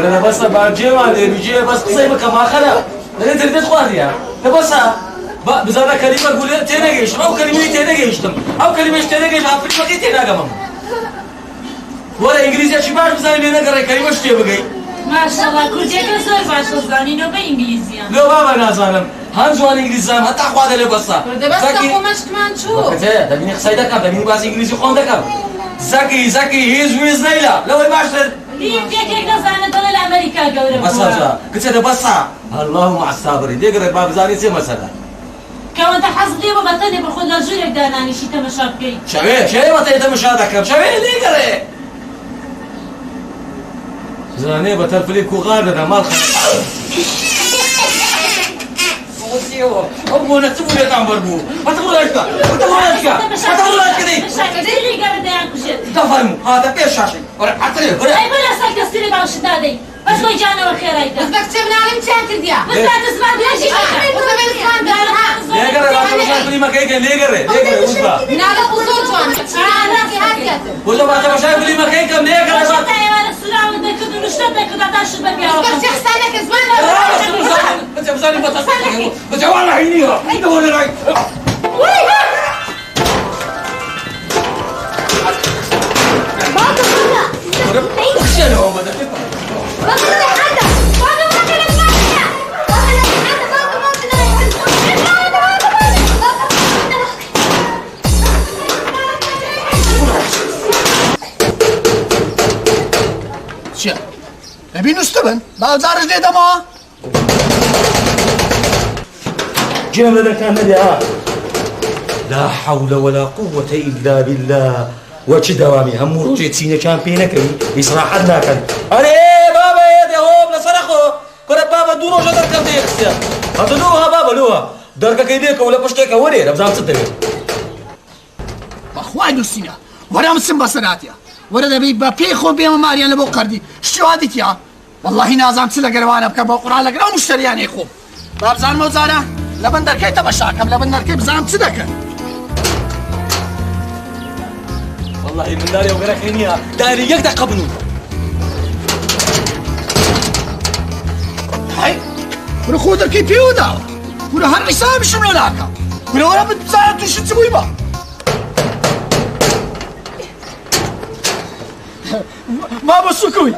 ولا بس برجع ما ادري بيجي بس زي ما كمان خلا لا انت اللي تخوان يا بس بزارة كلمة قول تناقش او كلمة تناقشتم او كلمة تناقش عفريت بقي تناقم ولا انجليزي شي باش بزاني لنا قرا كلمة شتي بقي ما شاء الله كل شيء كسر باش وصلني نو بإنجليزية لو بابا نازانم هم زوان انجليزي حتى اخو هذا بس بس اخو مش كمان شو ده بيني قصيدة كم ده بيني باز انجليزي خوانده كم زكي هيز ويز ليلى لو باشتر ليه فيك نزانة دول الأمريكا قولوا بس قلت هذا بس الله مع الصابرين دي قرا باب زاني زي مثلا كون تحصل لي ببطني باخذ لجولك داناني شي تمشاكي شبيه ما تيتم مشاهدك شبيه ليه قرا زاني بتر فيليب وغادر مال وسيو أبو نتبو لي تعمربو ما تقول لك دي مش هكذا قاعد ياكل تفهموا هذا بيش شاشي ولا عطري ولا اي بلا سالك استري باش دادي بس لو جانا وخير ايدا بس كتبنا على مشاكل ديا بس لا تسمع ليش ليه قرا ما تمشي فيلم كيك ليه قرا وصبا نالا بوزول جوان ولا ما تمشي فيلم كيك ليه قرا بس انا السرعه ودك نشتتك قطع الشباب يا رب بس يحسنك زمان بس بزاني بتصلي بس والله عينيها انت ولا راي چیه؟ ببین استبن بازارش دیدم ها جيم لنا كان نديها لا حول ولا قوة إلا بالله وش دوامي هم روجي سينا كان بينك إصراحة لكن أري بابا يا هو بلا صرخو كره بابا دورو جدر كم ديكسيا هذا لوها بابا لوها درك كيديك ولا بشتك وري رمزان صدق بخوای دوستینا ورام سم بسراتیا ورده بی با پی خو بیم ماریان لبو قردی شو هادیت یا والله نازم چلا گروانه بک با قران لگرا مشتریانی خو بابزان موزارا لبن درکې تماشاکم لبن درکې بزام څه دکه والله من داري وغيرك هنيا داري يقدر قبنو هاي ورا خو درکې پیو دا ورا هر حساب شنو لاکا ورا بتزار تو شو تسوي با بابا سكوي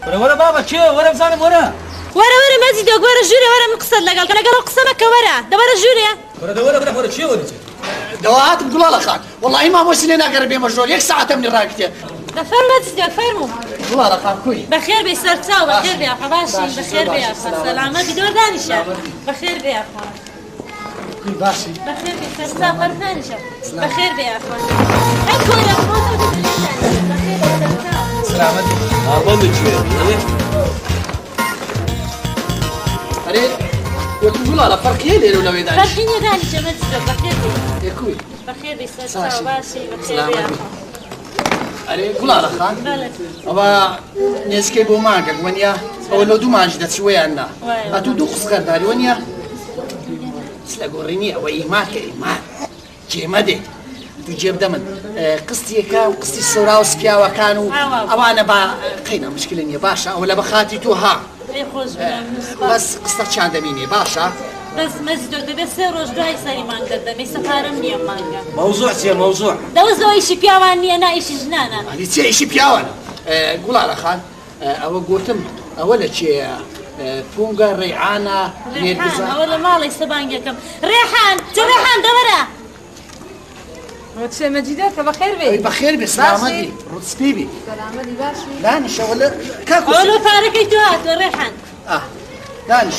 ورا بابا شو ورا بزانم ورا ورا مزيد ورا جوري ورا مقصد لقال انا قالوا قسمك ورا ده ورا جوري ورا شو ورا دوات بقول الله خان والله ما موسلنا قربي مجرول يك ساعه من راكتي دفر مزيد فرمو والله الله خان كوي بخير بيسرتاو بخير بيا حباشي بخير بيا سلامات بدور دانشا بخير بيا كوي باشي بخير بيسرتاو فرنانشا بخير بيا اخوان اكو يا اخوان بخير بيسرتاو سلامات والله شو أريد يقول على فرقية ليه ولا بيدانش؟ فرقية دانش مزيد بخير بيا يا كوي بخير بيسرتاو باشي بخير بيا أريد يقول على خان بلد أبا نسكي بو مانك ونيا أو لو دو مانج ده شوية عنا أتو دو خسكر داري ونيا سلاقو ريني أو إيمان كإيمان جيمدي تجيب دمن قصتي كا وقصتي الصورة وسكيا وكانوا أوانا با قينا مشكلة يا باشا ولا بخاتي توها خوش بس قصة شان دميني باشا بس مزدو بس روج دوای سری مانگا دمی سفارم نیم مانگا موضوع سيا موضوع دوز لو ایشی پیاوانی انا ایشی جنانا هذه تي شي بياوانا قول على خان أو قوتم أولا شيء فونغا ريعانا ريحان ولا مالي سبانجا كم ريحان شو ريحان دورة وتشي مجيدك بخير بي بخير بسلامتي رص بيبي سلامتي باشي دانش ولا كاكو ولو فارقي توهات ريحان دانش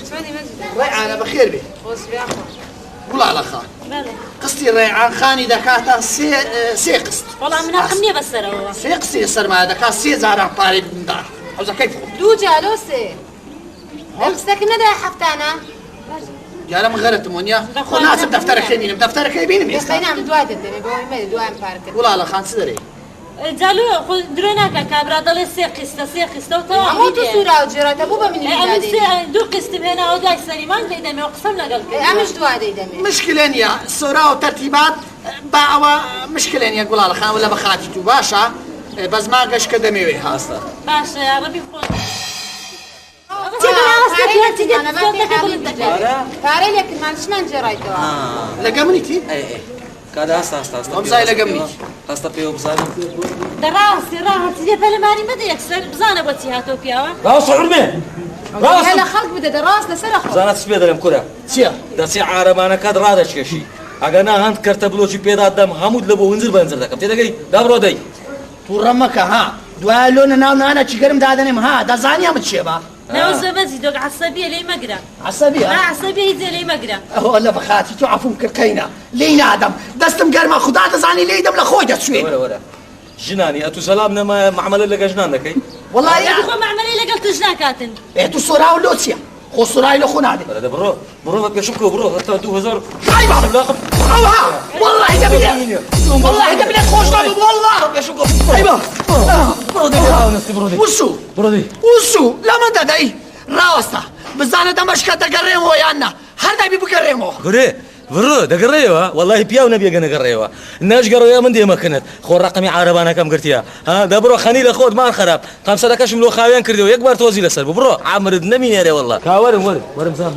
شواني مجيدك ريعانا بخير بي خوش بياخو قول على خان بله قصتي ريعان خاني دكاتا سي قسط والله من أخمني بس هو سي قصتي يصير ما دكا سي زارع طاري من دار عاوزة كيف دو جالوسي نفسك ندى حفتانا يا لما غيرت مونيا وناس بدفترك يمين بدفترك يمين بس خلينا من دواء الدنيا بوي مالي دواء مبارك قول على خان سدري جالو خود دروناك كابرا دل سيقستا وتوا عمود صورة وجرات أبو بمن اللي دو قسم هنا وداي سليمان كده ما أقسم لقلب مش دواء دي دمي مشكلين يا صورة وترتيبات باعوا مشكلين يا قول على خان ولا بخاتي تو باشا بەس ماگەش کە دەمەوێ هاستە باشە یا ڕەبی خۆت پارەی لێکردمان چمان جێڕایتەوە لەگە منیتی کادا هەستا هەستا هەستا ئەمزای لەگە منیت هەستا پێوە بزانم دەڕاستی ڕاهەتی لێ پەلەمانی مەدە یەکسەر بزانە بۆچی هاتۆ پیاوە ڕاست عورمێ هێ لە خەڵک بدە دەڕاست لەسەر خۆ زانات سپێ دەرم کورە چییە؟ دەچی عارەبانەکەت ڕادەچێشی ئەگەر نا هەند کەرتە بلۆکی پێدا دەم هەمووت لە بۆ هەنجر بەنجر دەکەم تێدەگەی دابڕۆ دەی تووڕە مەکە ها دوای لۆنە ناو نانە چیگەرم دادەنێم ها دەزانی ئەمە چییە بە؟ ناو زەبەزی دۆک عەسەبیە لێی مەگرە عەسەبی ها؟ عەسەبی هیچ لێی مەگرە ئەوە لە بەخاتی تو عەفوم کردکەینە لێی نادەم دەستم گەرمە خوددا دەزانی لێی دەم لە خۆی دەچوێ وەرە وەرە ژنانی ئەتو سەلام نەمایە معاملە لەگە ژنان دەکەی وەڵی خۆ معاملەی لەگەڵ تژنا کاتن تو سۆرا و لۆ چییە؟ خۆ سۆرای لە خۆ نادێ بەرەدە بڕۆ بڕۆ بە پێشم کۆ بڕۆ هەتا 2000 ئای بابا ئەوها وەڵی دەبێت وەڵی دەبێت خۆش نابێت وەڵا پێشم کۆ ئای با بڕۆ دەی نەستی بڕۆ دەی وسو بڕۆ دەی وسو لەمە دەدەی ڕاوەستە بزانە دەمەشکە دەگەڕێمەوە یان نا هەر دەبی بگەڕێمەوە گورێ بڕۆ دەگەڕێەوە وەڵی پیاو نەبێگە نەگەڕێەوە نەشگەڕەوە من دێمەکەنت خۆ ڕقمی عارەبانەکەم گرتیا ها دەبڕۆ خەنی لە خۆت مان خراپ قەمسەرەکەشم لۆ خاوێن کردەوە یەک بار تۆزی لەسەر بڕۆ عامرت نەمینێرێ وەڵا کاوەرم وەرم بزانم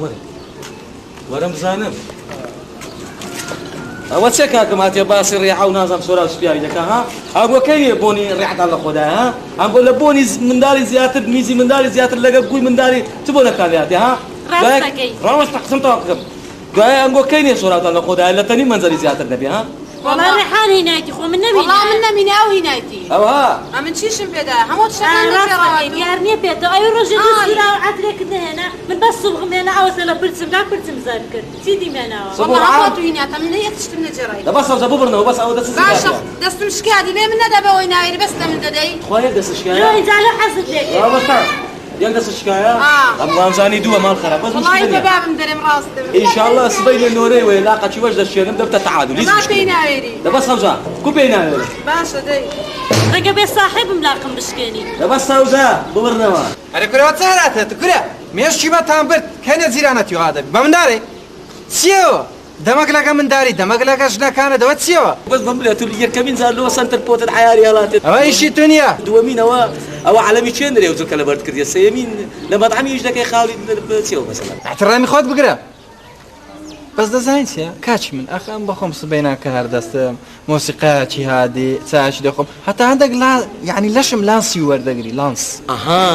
وەرم بزانم ئەوە چێ کاکەم هاتیە باسی ڕێحە و نازام سۆرا و سوپیاوی دەکا ها ئەگۆکەیە بۆنی ڕێحتان لە خۆدا ها ئەم بۆ لە بۆنی منداڵی زیاتر میزی منداڵی زیاتر لەگە گوی منداڵی چ بۆ نەکاریاتی ها ڕاوەستە قسم تەواو بکەم دوایە ئەنگۆکەی نیە سۆراتان لە خۆدا لە تەنی مەنزەری زیاتر دەبێ ها وەڵا ڕێحان هینایەتی خۆ من وەڵا من نەمینە ئەو هینایەتی ئەوها ئەمن چیشم پێدا هەموو شەکان ڕاستەکەی دیار نییە پێێتەوە ئەوی ڕۆژێ دوورا و عەترێکت نهێنا من بەس سوبغم هێنا ئەوەسە لە پرچم لا پرچم زار کرد چی دیمێناوە وەڵا هەموو تو هیناتە من یەکشتم نەجێڕای دەبەس ئەوزە ببڕنەوە بەس ئەوە دەست باشە دەستم شکادی لێ من نەدەبەوەی ناوێری بەس لە من دەدەی خۆیە دەست شکایە لۆی جالە حەزت لێکرد ڕاوەستە یەک دەست شکایە ئەم وامزانی دووە ماڵ خراپ بەس وڵای بەبابم دەرێم ڕاست ئینشاءالله سبەی لێ نۆرەی وێ لاقەچی وەش دەشێنم دەبتە تەعادل ما پێی ناوێری دەبەس هەوزە کو پێی ناوێت باشە دەی ڕێگە بێ ساحێبم لاقم بشکێنی دەبەس هەوزە ببڕنەوە ئەرە کورەوە چاراتێت کورە مێشتیمەتان برد کەنە جیرانەتی هادەبی بە مندارێ چیەوە دەمەک لەگە منداری دەمەک لەگە ژنەکانە دەوە چیەوە بەس بم لێت یەکەمین زار لەوە سنتر پۆتت حیاری هەڵاتێت ئەوە ئیشی تو نییە دووەمینەوە ئەوە عەلەمی چێنرێ و زوکە لەبەرد کردیە سەیەمین لە بەدعەمی دەکەی خاڵی چێوە مەسەلەن احترامی خۆت بگرە بەس دەزانین چیە کاچی من ئەخەم بەخۆم سبەینا کە هەردەستم مۆسیقاچی هادی چاچی دەخۆم هەتا هەندێک یعنی لەشم لانسی وەردەگری لانس ئەها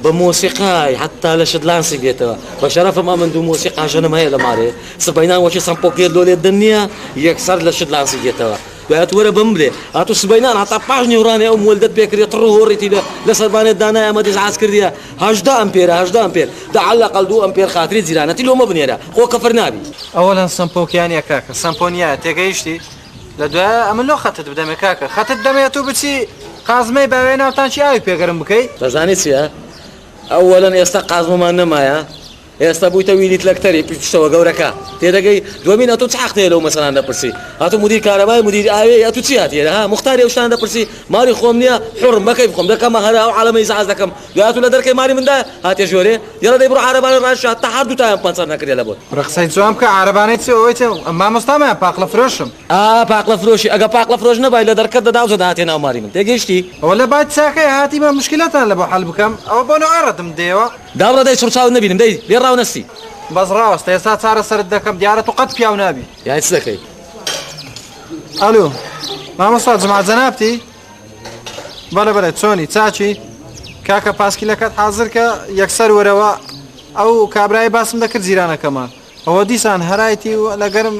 بە مۆسیقای حتا لە شت لانسی بێتەوە بە شەرەفم ئەمن دوو مۆسیقا ژەنم هەیە لە مارێ سبەینان وەچی سەمپۆکێت لۆ لێت دنیە یەکسەر لە شت لانسی بێتەوە دوایەت وەرە بم بڵێ هاتو سبەینان هەتا پاش نێورانێ ئەو مولدت پێکرێت ڕۆ هۆڕێتی لە سەربانێت دانای ئەمە دەزعاز کردیە 18 ئەمپێر دەعەلەقەڵ 2 ئەمپێر خاتری جیرانەتی لۆمە بنێرە خۆ کەفر نابی ئەوەڵەن سمپۆکیانە کاکە سمپۆنیە تێگەیشتی لە دوای ئەمە لۆ خەتت بدەمێ کاکە خەتت دەمێت و بچی قازمەی باوێ ناوتان چی ئاوی پێگەرم بکەیت دەزانی چییە؟ ئەوەلەن ئێستا قازمەمان نەمایە ئێستا بوویتە ویلیت لەکتەری پشتەوە گەورەکە تێدەگەی دومین ئەتو چاختەیە لەو مەسەلان دەپرسی هاتو مدیر کارەبای مدیر ئاوێ ئەتو چی هاتیێرە ها مختاری ئەو شتان دەپرسی ماری خۆم نییە حڕم بەکەی بخۆم دەکەمە هەرا ئەو عەلەمەی زعاز دەکەم دواتو لە دەرکەی ماری مندا هاتێ ژۆرێ یەڵە دەی بڕۆ عەرەبانە ڕاشە تا هەردوو تایان پەنسەر نەکردێ لە بۆ ڕقسەی جوام کە عربانەی چ ئەوەی تێ مامۆستامە پاقلە فرۆشم پاقلە فرۆشی ئەگە پاقلە فرۆش نەبای لە دەرکەت دەدا و زەدا هاتێ ناو ماری من تێگەیشتی ئەوە لە بات چاکەی هاتیمە مشکلەتان لە بۆ حەل بکەم ئەوە بۆ نەوەڕەتم دێوە داوڕە دەی سوڕچاو نەبینم دەی لێ ڕاو نەستی بەس ڕاوەستە ئێستا چارە سەرت دەکەم دیارە تو قەت پیاو نابی یای چ دەکەی ئەلو مامۆستا جماعە نابتی بەڵێ بەڵێ چۆنی چاچی کاکە پاسکیلەکەت حازر کە یەکسەر وەرەوە ئەو کابرای باسم دەکرد جیرانەکەمان ئەوە دیسان هەرایەتی لە گەرم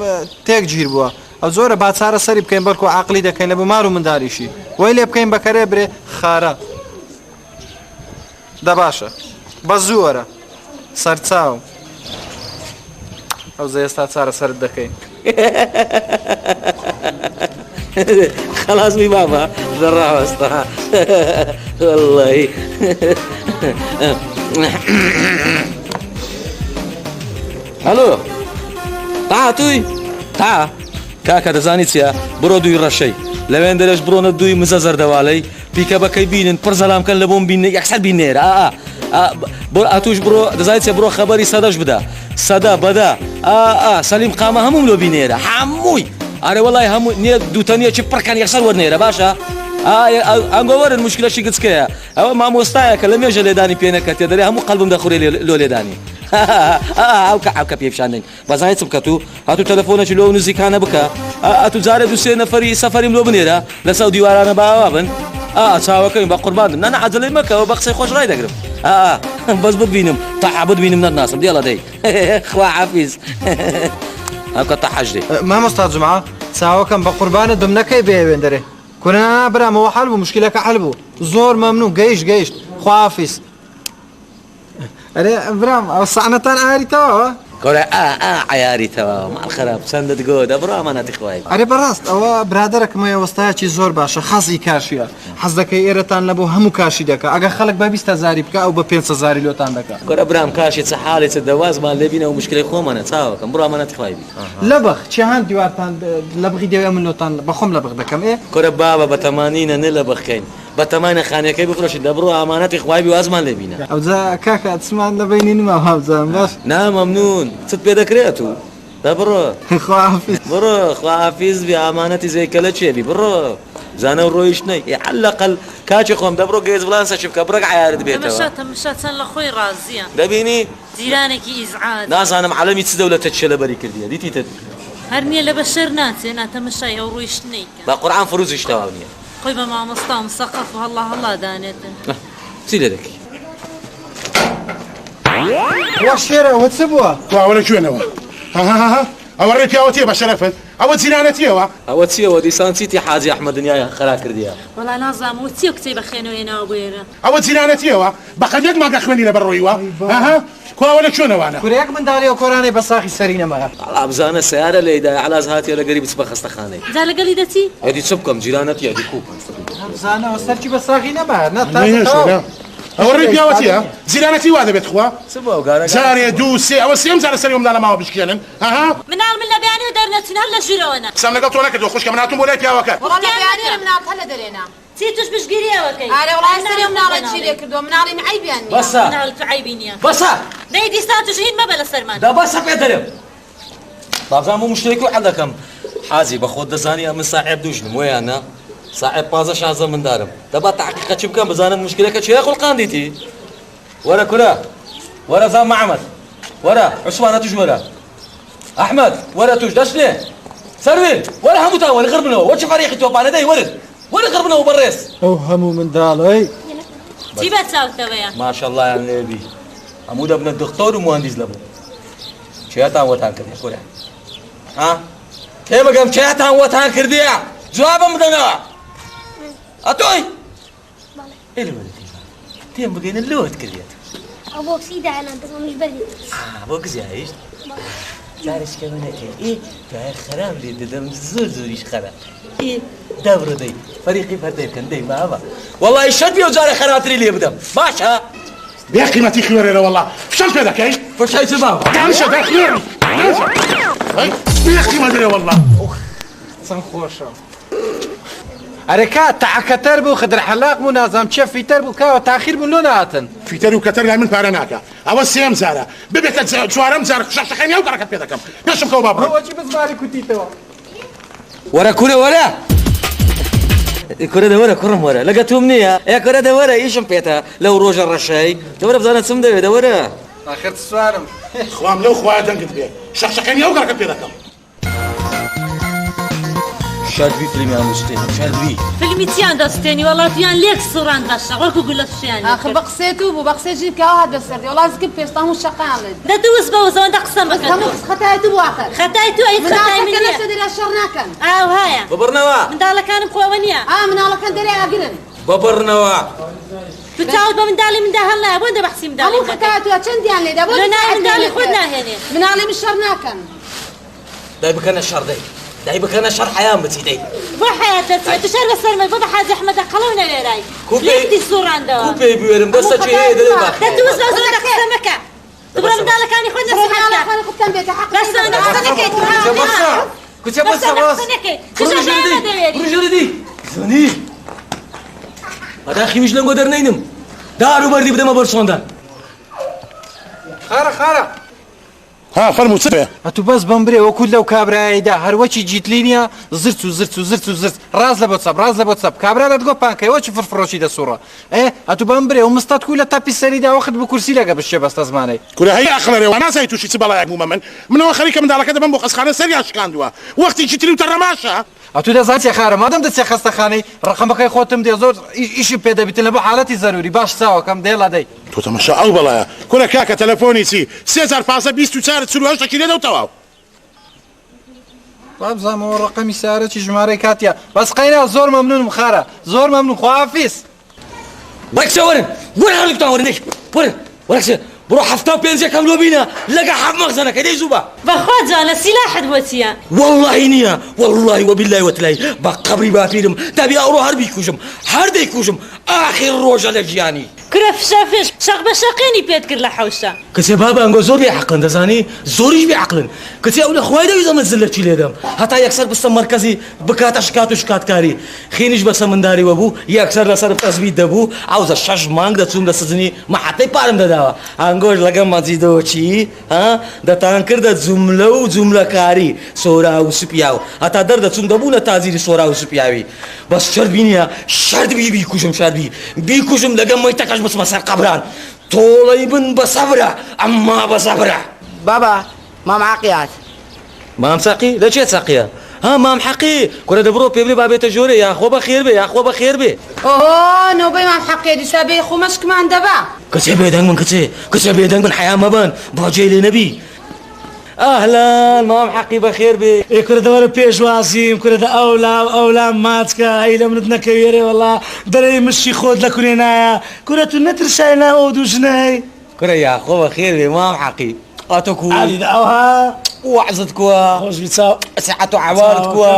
تێک گیر بووە ئەو زۆرە با چارە سەری بکەین بەڵکو عاقلی دەکەین لە بمار و منداریشی وای لێ بکەین بەکەرێ برێ خارە دە باشە بە زووەرە سەرچاو ئەو زێستا چارە سەرت دەکەین خلاص بی بابا ڕاوەستە والله هەلۆ توی تا کاکە دەزانی چیە بڕۆ دوی ڕەشەی لەوێن دەرەش بڕۆنە دوی مزە زەردەواڵەی پیکە بەکەی بینن پڕ زەلامکەن لە بۆم بینە یەکسەر بینێرە بۆ ئاتوش بڕۆ دەزای چێ بڕۆ خەبەری سەدەش بدە سەدا بەدا سەلیم قامە هەموم لۆ بینێرە هەمووی ئارێ وەڵای هەموو نییە دووتە نییە چی پڕکەن یەکسەر وەرنێرە باشە ئەنگۆوەرن مشکلەشی گچکەیە ئەوە مامۆستایەکە لە مێژە لێدانی پێنەکە تێدەێ هەموو قەلبم دەخورێ لۆ لێدانی ئەوکە پێپشاندین بەزانانی چ بکە و هاتوو تەلەفۆنەکی لۆ نزیکانە بکە ئەتو جارە دووسێ نەفەری سەفەریم لۆ بنێرە لەسەو دیوارانە باوا بن چاوەکەین بە قورباندم نە عەجەلەی مەکەوە بە قسەی خۆش ڕای دەگرم بەس ببینم تەحابت بینم نەناسم دێڵە دەی خوا حافیز ئەوکە تەحەج دێ مامۆستا جومعە چاوەکەم بە قوربانت بم نەکەی بێوێن دەرێ کورنا برامەوە حەل بوو مشکلەکە حەل بوو زۆر مەمنوو گەیشت خواحافیز ئەرێ برام ئەو سەعنەتان ئاریتەوە کۆرە عیاریتەوە ماڵ خراپ چەندە دگۆ دەبڕۆ ئەمانەتی خوای ئەرێ بەڕاست ئەوە برادەرەکەمە وەستایەکی زۆر باشە حەزی کاشیە حەز دەکەی ئێرەتان لەبوو هەموو کاشی دەکە ئەگە خەڵک بە 20,000 بکە ئەو بە 5,000 لۆتان دەکە کۆرە برام کاشی چه حاڵێتە دەوازمان لێبینە و مشکلەی خۆمانە چاوەکەم بڕۆ ئەمانەتی خوای بی لە بەخ چیان دیوارتان لە بغی دەوێ من لۆتان بەخۆم لە بەخ دەکەم ئێ کۆرە بابە بەتەمانینە نە لە بەخکەین بەتەمانە خانەکەی بفرۆشی دەبڕۆ ئامانەتی خوای بی وازمان لێبینە ئەوجا کاکە چمان لە بینی نما هاوزان باش نامەمنون چت پێ دەکرێت و دەبڕۆ خواحافیز بڕۆ خواحافیز بی ئامانەتی زەیکەلە چێبی بڕۆ زانە و ڕۆیش نەی حەلەقەل کاچی خۆم دەبڕۆ گەیز بڵان سەچ بکە بڕێک عیارت بێتەوە تەمەشا چەند لە خۆی ڕازیە دەبینی جیرانێکی ئیزعاج نازانم عەلەمی چ دەولەتە چێ لەبەری کردیە دیتیتت هەر نییە لە بەشەر ناچێ ناتەمەشای ئەو ڕۆیش نییکە بە قورعان فروزیش تەواو نییە خۆی بە مامۆستا و مسەقەف و هەڵا دانێتن چی لێ دەکەی وا شێرە وە چ بووە واوەرە کوێنەوە ئەوە ڕێکیاوەتیە بە شەرەفت ئەوە جیرانەتیەوە ئەوە چیەوە دیسان چیتی حاجی ئەحمەد دنیای خرا کردیە وەڵا نازانم و چیە کچەی بەخێنەوەێنەوە بێرە ئەوە جیرانەتیەوە بە قەدێک ماگە خوێنی لە بەڕۆیوە کواوە لە کوێنەوانە کورێک منداڵی و کۆرانەی بە ساخی سەری نەمەگە ئابزانە سیارە لێدا علاز هاتیە لە گەری بچ بە خەستەخانەی جا لەگەلی دەچی ئەدی چ بکەم جیرانەتی ئەدی کوپ زانەوە سەرکی بە ساخی نەبە ئەوە ڕێکیاوەتیە جیرانەتی وا دەبێت خوا چ بۆ گارە جارێ دوو سێ ئەوە سێم جارە سەری ئەمدا لە ماوە بشکێنن مناڵ من لە بیانی و دەرنەچینال لە ژوورەوەنە قسەم لەگەڵ تۆ نەکردەوە خوشکە من هاتووم بۆ لای پیاوەکە وەڵا لە بیانی مناڵ هەلە دەرێنا چی توش پشگیریەوەکەی ئارە وڵای سەری مناڵە چی لێ کردووە مناڵی عیبیان نییە بەسە مناڵ تو عیبی نییە بەسە دەی دیستا توش هین مەبە لە سەرمان دا بەسە پێ دەرێم بابزانم و مشتێک و حەل دەکەم حاجی بە خۆت دەزانی ئەمن ساحێب دوژنم وەیانە ساحێب 15-16 مندارم دەبا تحقیقە چی بکەم بزانم مشکلەکە چێە قوڵقاندیتی وەرە کورە وەرە زان محەمەد وەرە عوسمانە توش وەرە ئەحمەد وەرە توش دەشتێ سەروێن وەرە هەمووتان وەرە غڕ بنەوە وەچ فەریقی تۆپانە دەی وەرە غڕ بنەوە بەڕێز ئەو هەموو منداڵی چی بە چاوتەوەیە ماشەڵڵایان لێبی هەموو دەبنە دکتۆر و مهندس لەبوو چێتان وەتان کردی کورە تێمەگەم چێتان وەتان کردیە جوابم بدەنەوە ئەتۆی تێم بگەینە لۆت کردێت أبوك سيدة على أنت مش بدي بۆ گزیایشت جارشکە منەکەی دوای خەرام لێ دەدەم زۆریش خەرە دەبڕە دەی فەریقی فەردەی بکەن دەی بابە وەڵی شەت بێ و جارە خەراتری لێ بدەم باشە بێ قیمەتی خوێنێرە وەڵا فشەل پێ دەکەی فشای چ بابە دانشە دەخوێن بێ قیمەتێ وەڵا چەند خۆشە ئەرێکا تەعەکەتەر بوو خدر حەلاق بوو نازام چێ فیتەر بوو کاوە تاخیر بوو لۆ نهاتن فیتەر و کەتەر لای من پارە ناکە ئەوە سێم جارە ببێتە چوارەم جار شەشەکەی ئەو گەڕەکەت پێ دەکەم پێشم کەوە بابڕۆ ئەوەچی بزماری کوتیتەوە وەرە کورە وەرە کورە دەوەرە کوڕم وەرە لەگە توم نییە کورە دەوەرە ئیشم پێێتە لەو ڕۆژە ڕەشەی دەوەرە بزانە چم دەوێت دەوەرە ئاخر سوارم خوام لەو خوایە دەنگت بێ شەشەکەی ئەو گەڕەکەت پێ دەکەم شادوی فیلمی ئاموستێن شادوی فیلمی چیان دەستێنی وڵاتیان لێک سوڕان بەشە وەکو گولە سویان آخر بە قسێت و بوو بە قسێژی کە هات بەسەردی وڵا زگە پێستا هەموو شەقاڵت دەتووس بەوە زەوەندە قسەم بکەن هەموو خەتایەت بوو آخر خەتای تو ئەی خەتای من مناڵەکە نییە لەسەر دەریا شەڕ ناکەن هایە ببڕنەوە منداڵەکانم خۆوە نییە مناڵەکان دەرێ ئاگرن ببڕنەوە تو چاوت بە منداڵی مندا هەڵ نایە بۆ دە بەحسی منداڵی هەموو خەتایەت و چەندیان لێدا بۆ لە ناوی منداڵی خۆت ناهێنێ مناڵی من شەڕ ناکەن دای بکەنە شەڕ دەی دای بکەنە شەڕ حەیان بچی دەی بۆ حیات دەچێت تو شەر بەسەرمە بۆ بە حاجی ئەحمەدە قەڵەونە لێرای لێکتی سوڕاندەوە کوپێ بوێرم بەسە چێ دەی باخ دەتووس بە زۆر قسە مەکە تو بڕە منداڵەکانی خۆت نەسیحەت کە مناڵەکانی قوتان بێتە حەق بەسە قسە نەکەیت کوچە بەسە باس ڕژەردی زۆنی ئەداخیویش لەنگۆ دەرنەینم دار و بەردی بدەمە بەرسۆندان خارە ها فەرموو چ بێ ئەتو بەس بەم برێ وەکو لەو کابرایەدا هەروەکی جیتلی نییە زرت و زرت و زرت و زرت ڕاز لە بۆ چەپ ڕاز لە بۆ چەپ کابرا دەتگۆ پانکەیەوەچی فرفرۆشی دەسوڕە ئەتو بەم برێ و مستەت کو لە تاپی سەریدا وەخت بە کورسی لەگە بشێ بەستە زمانەی کورە هەیە ئەخڵەرێ نازای تووشی چ بەڵایەک بوومە منەوە خەریکە منداڵەکە دەبم بۆ قەسخانە سەریان شکاندووە وەختی جیتلی و تەڕەماشە ئەتو دەزات خارە مادەم دەچێ خەستەخانەی ڕقەمەکەی خۆتم دێ زۆر ئیشی پێدەبیتن لە بۆ حالەتی زەروری باش چاوەکەم دێڵا دەی تۆ تەماشا ئەو بەڵایە کورە کاکە تەلەفۆنی چی 3524 لێ دەوتەواو بابزانەوە ڕقەمی سارەکی ژمارەی کاتیا بەس قەینا زۆر مەمنونم خارە زۆر مەمنون خواحافیز وەرکسە وەرن وەرە هەڵکتان وەرنێک وەرن وەرکسە بڕۆ هەفتا پێنجەکەم لۆ بینە لەگە حەف مەخزەنەکە دەی زووبە بەخوا جانە سیلاحت بۆ چییە؟ والله نییە والله وبالله وتلای بە قەبری باپیرم دەبی ئەوڕۆ هەر بیکوژم هەر دەیکوژم ئاخر ڕۆژە لە ژیانی کرە فشافش شەق بە شەقێنی پێت کرد لە حەوشە کچێ بابانگۆ زۆر بێعەقڵن دەزانی زۆریش بێعەقڵن کچێ ئەو لە خوای دەوی زەمە زلەکی لێدەم هەتا یەکسەر بستە مەرکەزی بکاتە شکات و شکاتکاری خینیش بە سەمنداریوە بوو یەکسەر لەسەر تەزبیت دەبوو ئەوزە 6 مانگ دەچوم لە سزنی مەحەتەی پارم دەداوە ئەنگۆش لەگەم مەجیدەوە چی دەتان کردە جوملە و جوملەکاری سۆرا و سوپیا و هەتا دەردەچوم دەبوو لە تازیری سۆرا و سوپیاوی بەس شەرت بینیە شەرت بیکوژم شەرت بیکوژم لەگەم مەیتەکەش بچمە سەر قەبران تۆڵەی بن بە سەبرە ئەمما بە سەبرە بابا مام عاقیات مام ساقی لە چێ ساقیە ها مام حەقی کورە دەبڕۆ پێ بڵێ بابێتە ژۆرە یاخۆ بە خێر بێ یاخۆ بە خێر بێ ئۆ نۆبەی مام حەقێ دیسا بێ خۆمەشکمان دەبا کچێ بێدەنگ من کچێ بێدەنگ من حیا مەبن باجێ لێ نەبی ئەهلان مام حەقی بە خێر بێ کورە دەوەرە پێشوازیم کورە دە ئەولام ماچکە هەی لە منت نەکەوێرێ وەڵا دەرەی مشی خۆت لە کورێ نایە کورە تو نەترسای ناوە ئەو دوو ژنەی کورە یاخۆ بە خێر بێ مام حەقی ئاتۆ کو ئەوها وعزت کووە خۆش بیچاو سعەت و عەوارت کووە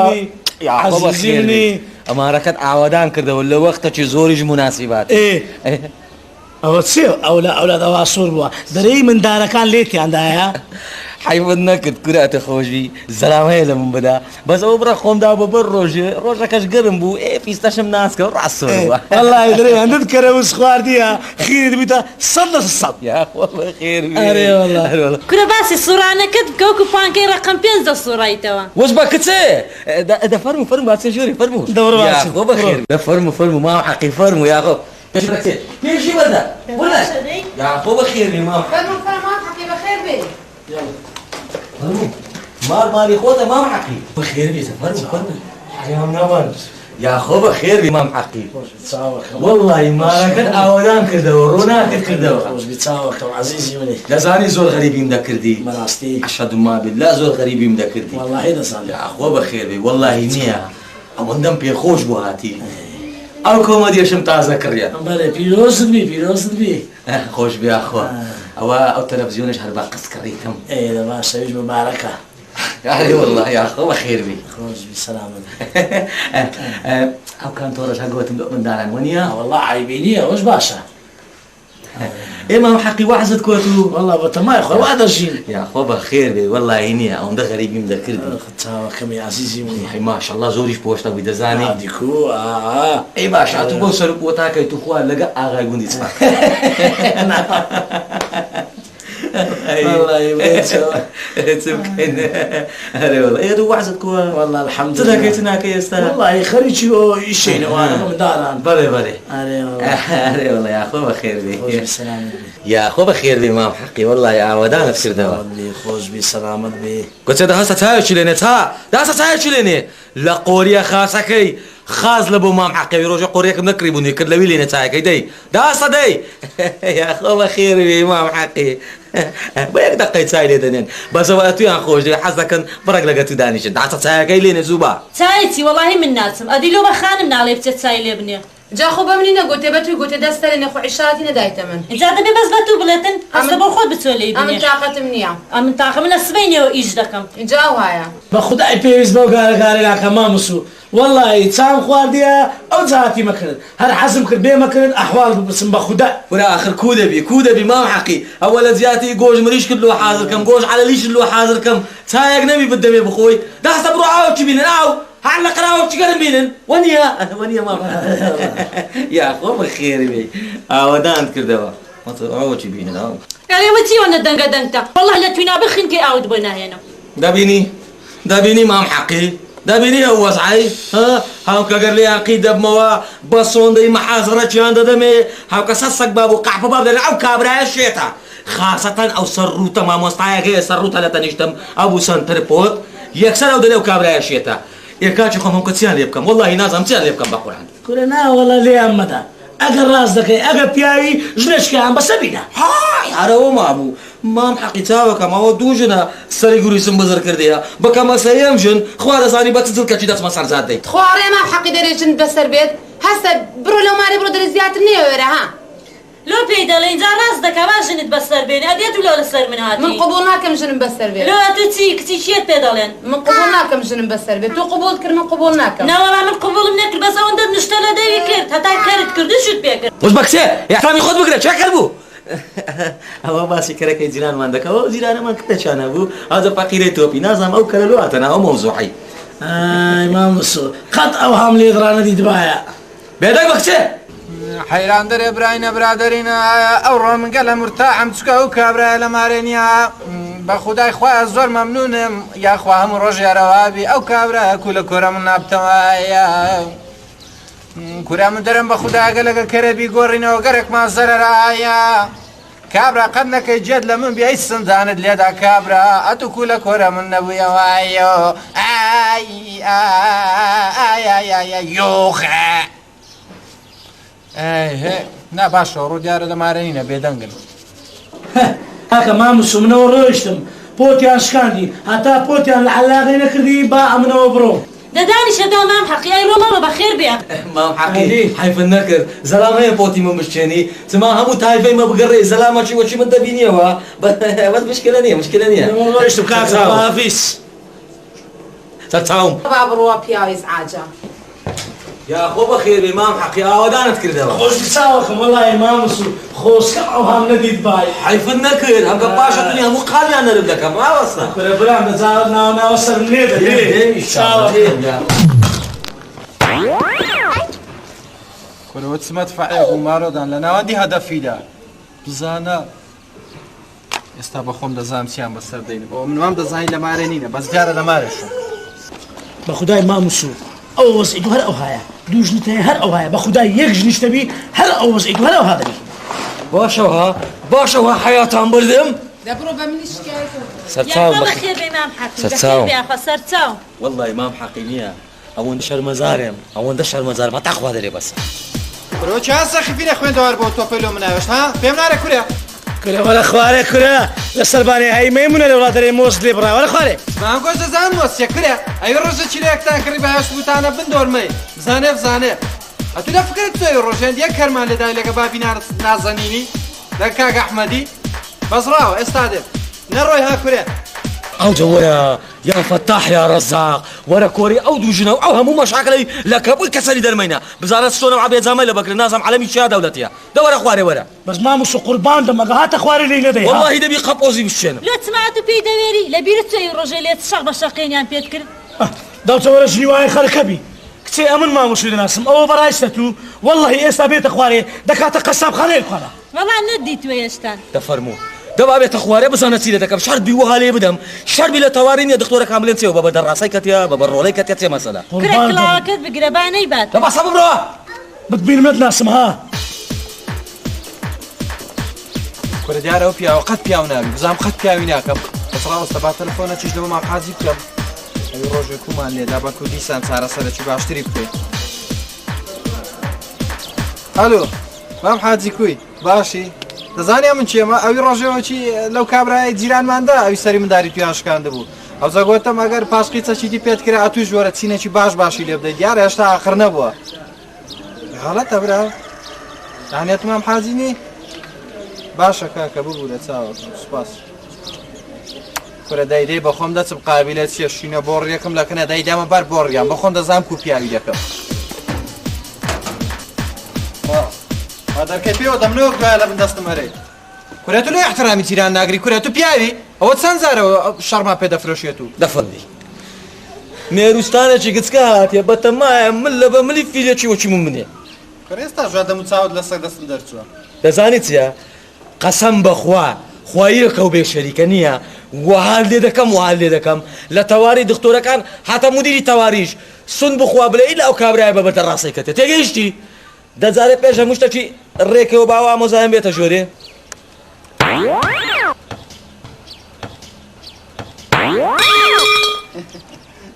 یاخۆ بە خێر بێ ئەمارەکەت ئاوادان کردەوە لە وەختەکی زۆریش مناسیبات ئەوە چێ ئەولاد ئەوا سوور بووە دەرەی مندارەکان لێتیاندایە حیوت نەکرد کوراتە خۆشی زەلام هەیە لە من بدا بەس ئەوە بڕە خۆمدا بە بەر ڕۆژەکەش گەرم بوو فیستەشم ناسکە ڕاستۆ وەڵای دەرێ هەندت کەرەوز خواردیە خیرت بیتە 100 یاخۆ بە خێر کورە باسی سوڕانەکەت کەوکو پانکەی ڕقم 5 دەسوڕایتەوە وەش بە کچێ دەفەرمو فەرمو باسێ ژۆری فەرمو یاخۆ بە خێر دەفەرمو مام حەقی فەرمو یاخۆ پێشی بەردە یاخۆ بە خێر بێ مام حەقی بەخێر بێ ماری خۆتە مام حەقی بە خێر بێتە فەرمو حیام نەبەن یاخۆ بە خێر بێ مام حەقی وەڵڵی مارەکەت ئاوادان کردەوە ڕۆناکت کردەوە چاوەکەم عەزیزی منی دەزانی زۆر غەریبیم دەکردی بەڕاستی ئەشهەدو ما بالله زۆر غەریبیم دەکردی وەڵڵاهی دەزانم یاخۆ بە خێر بێ وەڵڵاهی نییە ئەوەندەم پێخۆش بوو هاتی ئەو کۆمەدیەشم تازە کڕیە بەڵێ پیرۆزت بی خۆش بێ ئەخوا ئەوە ئەو تەلەڤیزیۆنش هەر بە قسە کڕیتم لە باشەویش مبارەکە والله یاخۆ بە خێر بێ خۆش بی سەلامت ئەو کانتۆرەش هەگوتم بە منداران وەنیە وەڵڵا عیبی نییە ئەوەش باشە ئێمە حەقی وەحزت کۆت و وەڵڵا بە تەمای خۆ وا دەژین یاخۆ بە خێر بێ وەڵڵاهی نییە ئەوەندە غەریبیم دەکردی چاوەکەمی عەزیزی منی هەی ماشەڵڵا زۆریش پۆشتە بووی دەزانی دیکو ئەی باش هاتوو بۆ سەر بۆ تاکەی تو خوا لەگە ئاغای گوندی چما ئێدو وەحزت کووە والله الحمد لله دەکەیت ناکەی ئێستا والله خەریکی ئەو ئیشینەوانە منداران بەڵێ بەڵێ ئارێ وڵڵا یاخۆ بە خێر بێ سەلامت بێ یاخۆ بە خێر بێ مام حەقی وەڵڵی ئاوادانت کردەوە خۆش بی سەلامت بێ گوتێ دەهەستە چاوێکی لێنێ دەهەستە چاوێکی لێنێ لە قۆریە خاسەکەی خاز لە بۆ مام حەقەوی ڕۆژە قۆریەکەم نەکری بوونی کرد لەوی لێنێ چاوەکەی دەی دەهەستە دەی یاخۆ بە خێر بێ مام حەقی بە یەک دەقەی چای لێ دەنێن بەسەوە تویان خۆش دێ حەز دەکەن بڕێک لەگە تو دانیشن دەهەستە چاوەکەی لێنێ زووبە چایتی وەڵاهی من ناچم ئەدی لۆ بە خانم ناڵێ بچێت چای لێ بنێ جا خۆ بە منی نەگوتێ بە توی گوتێ دەستەرێنێ خۆ عیشاتی نەدایتە من اینجا دەبێ بەس بە تو بڵێتن هەستە بۆ خۆت بچۆ لێ ئەمن بنێ تااقەتم نییە ئەمن تاقە من لە سبەینەوە ئیش دەکەم اینجا وایە بە خودای پێویست بەو گارەگارێکاکە ماموسو وەڵی چام خواردیە ئەو جااتی مەکرد هەر حەزم کرد بێ مەکرد ئەحواڵ بپرسم بە خوددا ورا آخر کو دەبی مام حەقی ئەوە لە زیاتی گۆژ مریش کرد لۆ حازرکەم گۆژ عەلەلیش لۆ حازرکەم چایەک نەبی بدەمێ بخۆی دەهەستە بڕۆ ئاوەکی بینن ئاو هەر لە قەراوەکی گەرم بینن وەنیە مام یاخۆ بە خێر بێ ئاوەدانت کردەوە ئاوەکی بینن ئاو كلمتي وانا دنگا دنگتا والله لا توينا بخين كي اود بنا هنا دابيني مام حقي دابيني هو صحيح هاو كقر لي عقيدة بموا بصون دي محاضرة جان دمي هاو كسسك باب وقع باب دلعو كابرا الشيطة خاصة او سروتا ما مستعيا غير سروتا لا تنشتم ابو سنتربوت يكسر او دلعو كابرا الشيطة يكاتش خو ممكن تسيان ليبكم والله نازم تسيان ليبكم بقول عندي كلنا والله لي امتا اگر راس دكي اگر بياوي جنش كان بس بينا هاي عرو ما ابو مام حقيتها كما ودوجنا سري غوري سم بزر كرديها بكما سيمجن خوار زاني بتزل كتي داس مسار زادي خواري ما حقي دريجن بسر بيت هسه برو لو ماري برو درزيات نيورا ها لو بيدا لين راس دكا ما جنت بسر بيني اديت ولا لسر من هاتي من قبولنا كم جن بسر بيت لو اتتي كتي شيت بيدالين من قبولنا كم جن بسر بيت تو قبول كر من قبولنا كم لا والله من قبول منك بس وند نشتلا داي كرت حتى كرت كرد شوت بيك وش بكسي يا احترامي خذ بقرا شو كلبو هو باسي كرك جيران ما عندك هو جيران ما كنت انا ابو هذا فقير توبي نازم او كلواتنا هو موضوعي ما مصو قط اوهام لي درانا دي دبايا بيدك بكسي حيران در ابراهيم برادرينا او من قال مرتاح ام تسكو كابرا لمارينيا بخداي خوا زور ممنونم يا خوا هم روجي روابي او كابرا كل كرم نبتوايا كرم درم بخدا قال كربي غورينا وغرك ما زررايا كابرا قدنك جد لمن بيعيش سندان ليدا كابرا اتو كل كرم النبي وايو اي اي اي اي يوخا ايه نا باشا رود يارو دمارينا بيدنگن هكا ما مصو من وروشتم بوتيان شكاندي حتى بوتيان العلاقين كردي با من وبرو داني شدا مام حقي اي روما بخير بيا مام حقي حيف النكر زلامه بوتي مو مشكني سما همو تايفي ما بقري زلامه شي وشي من دبيني وا بس مشكله نيه من وروشتم كاكا ما فيس تتاوم بابرو بياوي ازعاجه يا اخو بخير امام حقي اودانت كردوا خوش تساوكم والله ما مصو خوش كعوهم نديد باي حيف النكر هم قباشة الدنيا مو قالي انا ربلك ما وصلنا كل بلان دزارنا ونا وصل منيدا ليه تساوكم كل وتسمت فعيكم مارودان لنا ودي هدفي دا بزانا استا بخوم دزام سيان بسر دين ومن وام دزاين لمارينينا بس جارة لمارشو بخداي ما مصو او وزعيدو هر او هايا دوجنتي هر او هايا بخداي يكجنش تبي هر او وزعيدو هر او هذا باشوها حياتهم بردم دبرو بمني شكايته سرتاو بخير بامام حقي بخير بيا خسرتاو والله امام حقينيا او اندشر مزارم ما تاخذ دري بس كل چانس خفين اخوين دوار بو توپلو مناوش ها فهم ناره كوريا كره ولا خواري كره لسرباني هاي ميمونه لولادري موز ليبرا ولا خواري ما گوز زان موس كوريا اي روز چيلك تا قريبا هاش بوتانا بندور مي زانه اتو دا فكرت تو روجان دي كرمان لداي لك بابي نازنيني دكاك احمدي بس راو استادم نروي ها كوريا او جويا يا فتاح يا رزاق ورا كوري او دوجنا او همو مشاكل لك ابو كسري درمينا بزارت شلون عبي زمايل بكر نازم على مشي دولتيا دور اخواري ورا بس ما مش قربان دم هات اخواري لي ندي والله دبي قبوزي بالشنو لا سمعت بي دويري لبيرت اي رجليت شغب شقين يا بيتكر دوت ولا جنواي خركبي كتي امن ما مش ناسم او برايستو والله اسا بيت اخواري دكات قصاب خليل قرا والله نديت ويشتان تفرموا دابا بيت اخواري بس انا سيدتك شربي وهالي بدم شربي لتوارين يا دكتوره كاملين سيو بابا دراسي كتيا بابا رولي كتيا مثلا كرك كذب قرباني بات دابا صبر روح بتبين مدنا اسمها كل ديار او بيا وقت بيا ونابي بزام قد بيا ويناكم بس راو استبع تلفونه تيجي لما قاضي كم اي روجو كومان لي دابا كودي سان صار سره باشتري بكي الو مام حاجي كوي باشي دزانيا من چیما اوی روجو چی لو کابرای جیران ماندا اوی سری من داری توی آشکانده بود او زگوتم اگر پاسقیت چی دی پیت کرد اتوش ورد سینه چی باشی لیب دید یار اشتا آخر نبوا حالت برا يعني تمام حازيني باشا كاكا ببوده تساوي سباس كره دايدي بخوم دات بقابلات شيشينا بوريكم لكن دايدا ما بار بوريام بخوم دزام كوبياوي دكم هذا كيفيو دمنو قال من دست مري كره تو احترامي تيران ناغري كره تو بياوي او تسنزار شرما بيدا فروشيتو دفلي ميروستانه چيكسكات يا بتما مل بملي فيلي چي وچي ممني كريستا جاده متصاود لسه دست درچو دزانيت يا قسم بخوا خوایەکە و بێ شەریکە نییە وهال لێ دەکەم وهال لێ دەکەم لە تەواری دکتۆرەکان هاتە مدیری تەواریش سون بخوا بڵێ لە ئەو کابرایە بە بەردەڕاستیکەتێ تێگەیشتی دەجارێت پێش هەموو شتێکی ڕێکەوە باوە ئامۆزایان بێتە ژۆرێ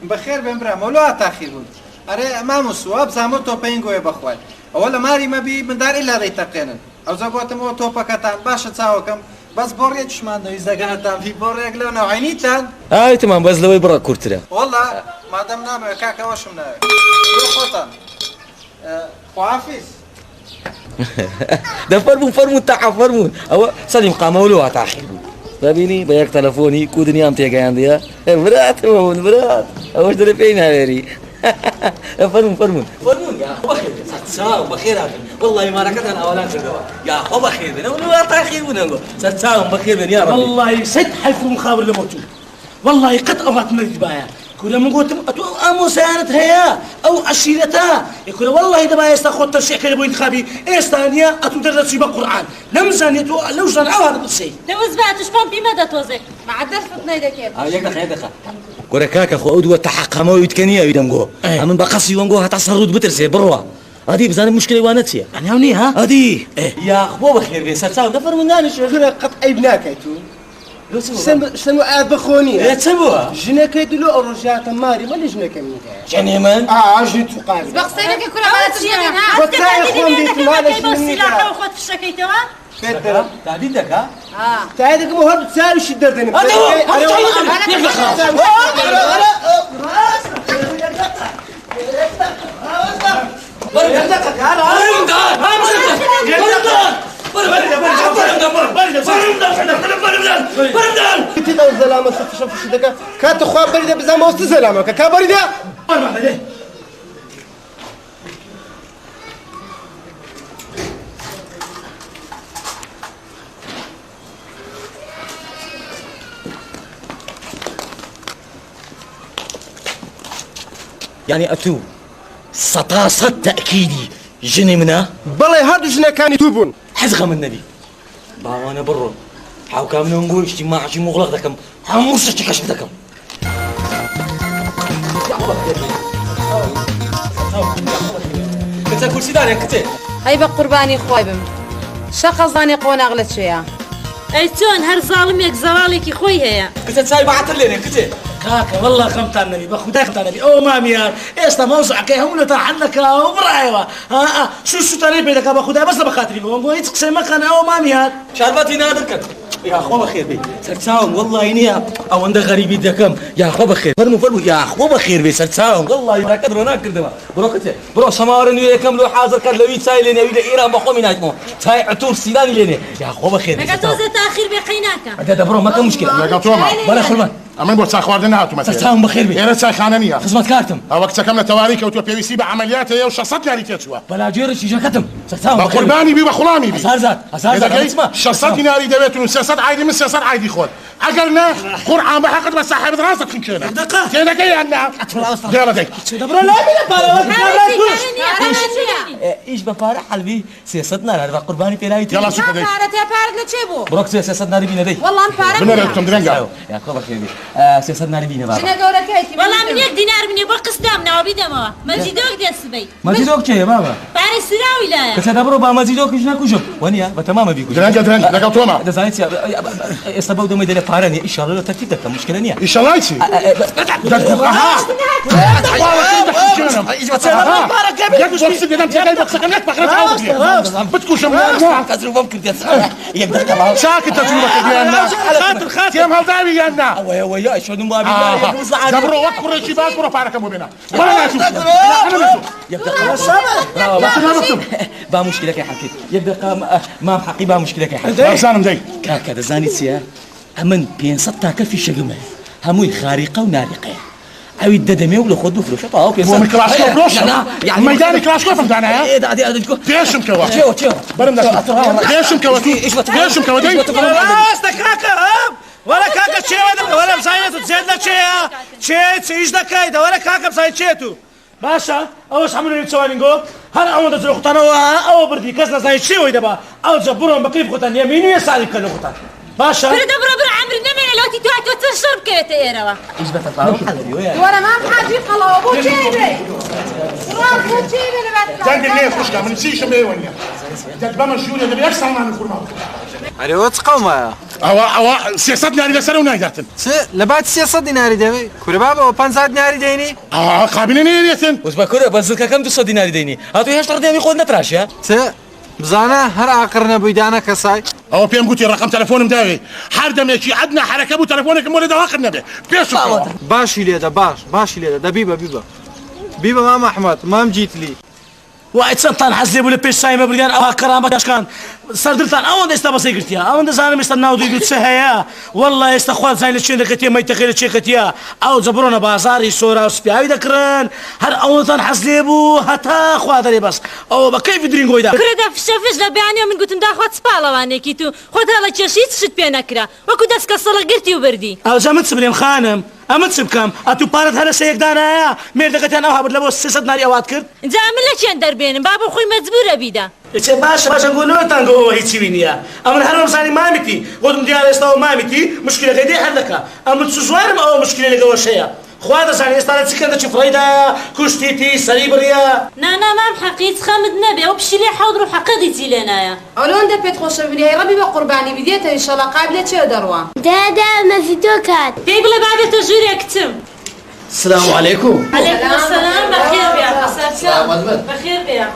بەخێر بێن برا مەولوە تاخیر بوون ئەرێ مامۆسووا بزانمە تۆپەین گۆیە بەخوای ئەوە لە ماری مەبی مندار ئیلا دەیتەقێنن ئەو زەگوتمەوە تۆپەکەتان باشە چاوەکەم بەس بۆ ڕێکشمان دەویست دەگەنتان فی بۆ ڕێک لەو ناوعینیتان ئایتمان بەس لەوەی بڕە کورتترە وەڵا مادەم نامەوێت کاکەوەشم ناوێت خۆتان خوافیز دەفەرمون فەرمون تەعا فەرمون ئەوە سەدیم قامەولەوە تاخیر بوو ببینی بە یەک تەلەفۆنی کو دنیام تێگەیاندیە براتەوە هون برات ئەوەش دەرە پێی ناوێری فەرمون فەرمون فەرمون یا بەخێر بێ سەرچاو بەخێر هاتن وەڵڵی مارەکەتان ئاوالان کردەوە یا خۆ بەخێر بێن ئەوە تاخیر بوون ئەنگۆ سەرچاوم بەخێر بێن یا ڕەبی والله سد حلفو مخابر لموتو والله قد أضعت مريض بايا كل من قلت أمو سيانت هيا أو عشيرتها يقول والله إذا ما يستخدم ترشيح كلمة انتخابي إستانيا أتدرس في القرآن لمزان يتو لو زان عوارض الشيء لو زبعت شفان بمدى توزي مع الدرفة نايدة كيف يقدخ كورا كاكا خو أودوة تحقمه ويتكنيه ويدمقو أمن بقصي وانقو هتصرد بترسي بروا هذه بزان المشكلة وانتسيا يعني هوني ها هذه يا أخو بخير بي سرساو نفر من دانش غير قط عيبناك تو شنو عاد بخوني يا تسبوها جنك يدلو أرجعت ماري ما اللي جنك منك جني من جنت فقاري بقصينك كل ما تجينا وتلاقي اخوان بيت مالك السلاح وخذ في الشكيتوا كدر تعديدك ها تعديدك مو هاد تساوي شي دردني هذا هو زلامة شوف شو دقة كانت اخوان بريدة بزعما وسط زلامة كا بريدة يعني أتو سطاسة تأكيدي جني منها بلى هادو جنا كان يتوبون حزغة من النبي باوانا برو حاو كامل نقول اجتماع شي مغلق دكم حاو مرسش تكشف دكم كنت أقول سيدان يا كتير هاي بقرباني خوي بم شقة زاني قونا أغلت شوية أي تون هر ظالمك زوالك خوي هيا كنت تساوي بعثر لنا كتير كاكا والله خمت النبي بخدك خمت النبي أو ماميار إيش موضوع كي هم لتحنك وبرعيوة شو تاني بيدك بخدها بس بخاطري بقول يتقسم مكان أو ماميار شربتي نادرك يا أخو بخير بي سرتساوم والله إني أو عند غريب دكم يا أخو بخير فرمو يا أخو بخير بي سرتساوم والله ما كدر هناك كردما بروكتي برو سمارن وياكم لو حاضر كان لو يتسايلين يا إيران بقوم يناجمو تاي عطور سيلاني ليني يا أخو بخير لقد توزت تأخير بقيناك هذا برو ما كان مشكلة لقد توما ولا خلمان أما نقول ساخ واردن هاتو مثلا سرتساوم بخير بي يا رسال خانانية خدمت كارتم وقت كمل تواريك وتو بي سي بعمليات هي وشخصت يعني تشوا بلا جيرش يجا كتم سرتساوم بخير قرباني بي وخلامي بي أسار ذات اسمع شخصت ناري دبيت سياسات عادي من سياسات عادي خود عقلنا قرعة بحقد بس صاحب راسك في كنا كنا كي عندنا يلا ديك دبر لا ايش بفارح حلبي سياستنا هذا قرباني بلاي يلا شوف ديك بارت يا بارت لتشيبو بروك سياستنا ربينا دي والله مبارك بنركم درنجا يا خبر خير سياستنا ربينا بابا جنا قولك هيك والله من يك دينار من يبقى قصدامنا وبيدما مزيدوك دي السبي مزيدوك شيء بابا باري سراوي لا كذا دبرو با مزيدوك ايش ناكوشو ونيا بتمام بيكو درنجا لقد توما ده زايت استبوا دم يدل بارني ان شاء الله ترتيب ده مشكله نيا ان شاء الله يصير ساكت تجربة ديالنا خاطر هم هالداوي ديالنا ويا شنو ما بينا دبروا وقفوا شي باكو رفعكم بينا ولا نشوف يبدا خلاص با مشكله كي حكيت يبدا ما حقي با مشكله كي حكيت سانم داي كاكا دزاني سيا امن بين سطاك في شجمه هموي خارقه ونارقه عاود ددمي ولا خذوا فلوس طاو كيف هو كلاشكوف روش يعني ميدان كلاشكوف فهمتنا ايه ده ديشم كوا تشو برمنا ديشم كوا ديشم كوا دي كاكا ولا كاكا تشي ولا مساينتو تزيدنا تشي ايش دكاي ده ولا كاكا مساينتو باشا اوش عملوا يتسوانينغو هل عمود تروح او بردي كسنا زي شي ويدبا او جبرهم بكيف ختان يميني يساري كانوا ختان باشا برد برا عمري نمي لو تتوات وتشرب كيت إيروا إيش بتطلعوا حلوة ويا وانا ما بحاجي قلا ابو جيبي ابو جيبي اللي جنگ ليه خوشنا من نسيش بيه ونيا جد بما شو اللي بيكسر معنا الفرما أري وتقوم أو سياستنا اللي سنة ونايداتن لبعد السياسة ديناري دمي كل بابا وبنزاد ديناري ديني قابلين نيريتن وش بكره بنزلك كم 200 دينار ديني هاتو هيش تردي أمي خود نتراش يا بزانا هر عقرنا بيدانا كساي أو بيم قلتي رقم تلفون مداوي حرد ماشي عندنا حركة بو تلفونك مولد واخرنا به بيشو باشي ليدا باشي ليدا ده بيبا مام أحمد مام جيت لي وايد سنتان حزب ولا بيش سايمه بريان او كرامه كان سردلتان او دستا بسيكرتيا او دزانه مستناو دي تسهيا والله استخوات زين الشين دكتي ما يتخيل شيكتيا او زبرونا بازاري صوره سبياي ذكرن هر او تان حزبو حتى خوادري بس او بكيف درينغو دا كردا في الشفش لا بيعني من قلت مداخوات سبالواني كيتو خذ هلا تشيت شت بينكرا وكو دسك الصلا قرتي وبردي او زعما تسبليم خانم امن سبكم اتو بارت هلا سيك دانا مير دقتان او هبر لبو سيسد ناري اوات كرد زعما لا كان دربين بابا خوي مجبوره بيدا ايش باشا نقول له تانجو هي تشينيا اما الحرم صاني مامتي قدم ديال استو مامتي مشكله غيدي حلك اما تسوار او مشكله اللي جوا شيء خوات صاني استارت سكنت فريده كشتيتي سريبريا نانا ما حقيت خامد نبي وبشي لي حاضر حقيقتي لنا اولون ده بيت خوش بلي ربي بقرباني بديت ان شاء الله قابله شي دروا دادا ما في توكات بيقول بعد تجري اكتم السلام عليكم عليكم السلام بخير يا سلام بخير يا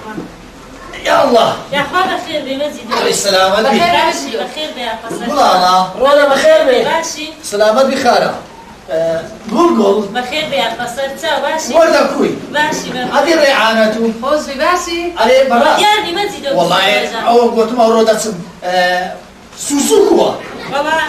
يا الله يا اخوان بخير بمزيد عليه السلامة بخير يا والله رولا بخير بي باشي سلامة بخير قول بخير يا قصرت باشي ولا كوي باشي هذه الريعانة فوز باشي عليه برا يعني مزيد والله أو قلت ما ورودت سوسوكوا والله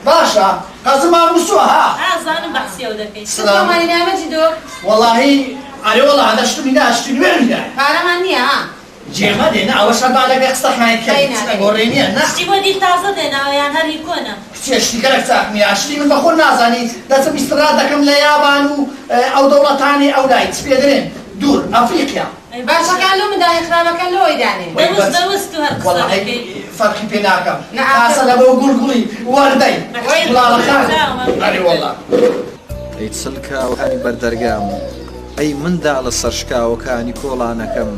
باشا قصدي ما مسوها زانم بحسي ودكي سلام عليكم مجدو والله علي والله هذا اشتري منه فارماني ها جيما دينا أول شيء بعد لك يقصح معي كذا قريني أنا اشتي بدي تازه دينا يعني هل يكونه اشتي كلك تاكني اشتي من بخور نازاني ده سب استراد كم ليابان أو دولة ثانية أو لايت سبيدرين دور أفريقيا باشا كان له مداهي خرابة كان له يداني دوستو هالقصة والله فرقي بيناكم حاصل أبو قلقلي وردي والله خير علي والله يتسلكا وكاني بردرقام أي من دا على السرشكا وكاني كولانكم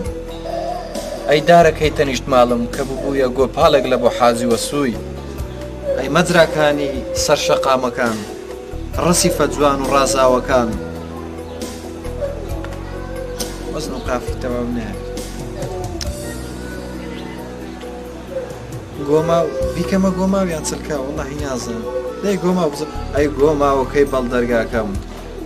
أي دارك هي تنشت مالم كبوبويا قو بالغ لبو حازي وسوي أي مدرا كاني سرشقا مكان رصيفة جوان ورازا وكان وزن قافي تمام نهاية قوما بيكما قوما بيان سلكا والله نازم لي قوما أي قوما وكي بالدرقاكم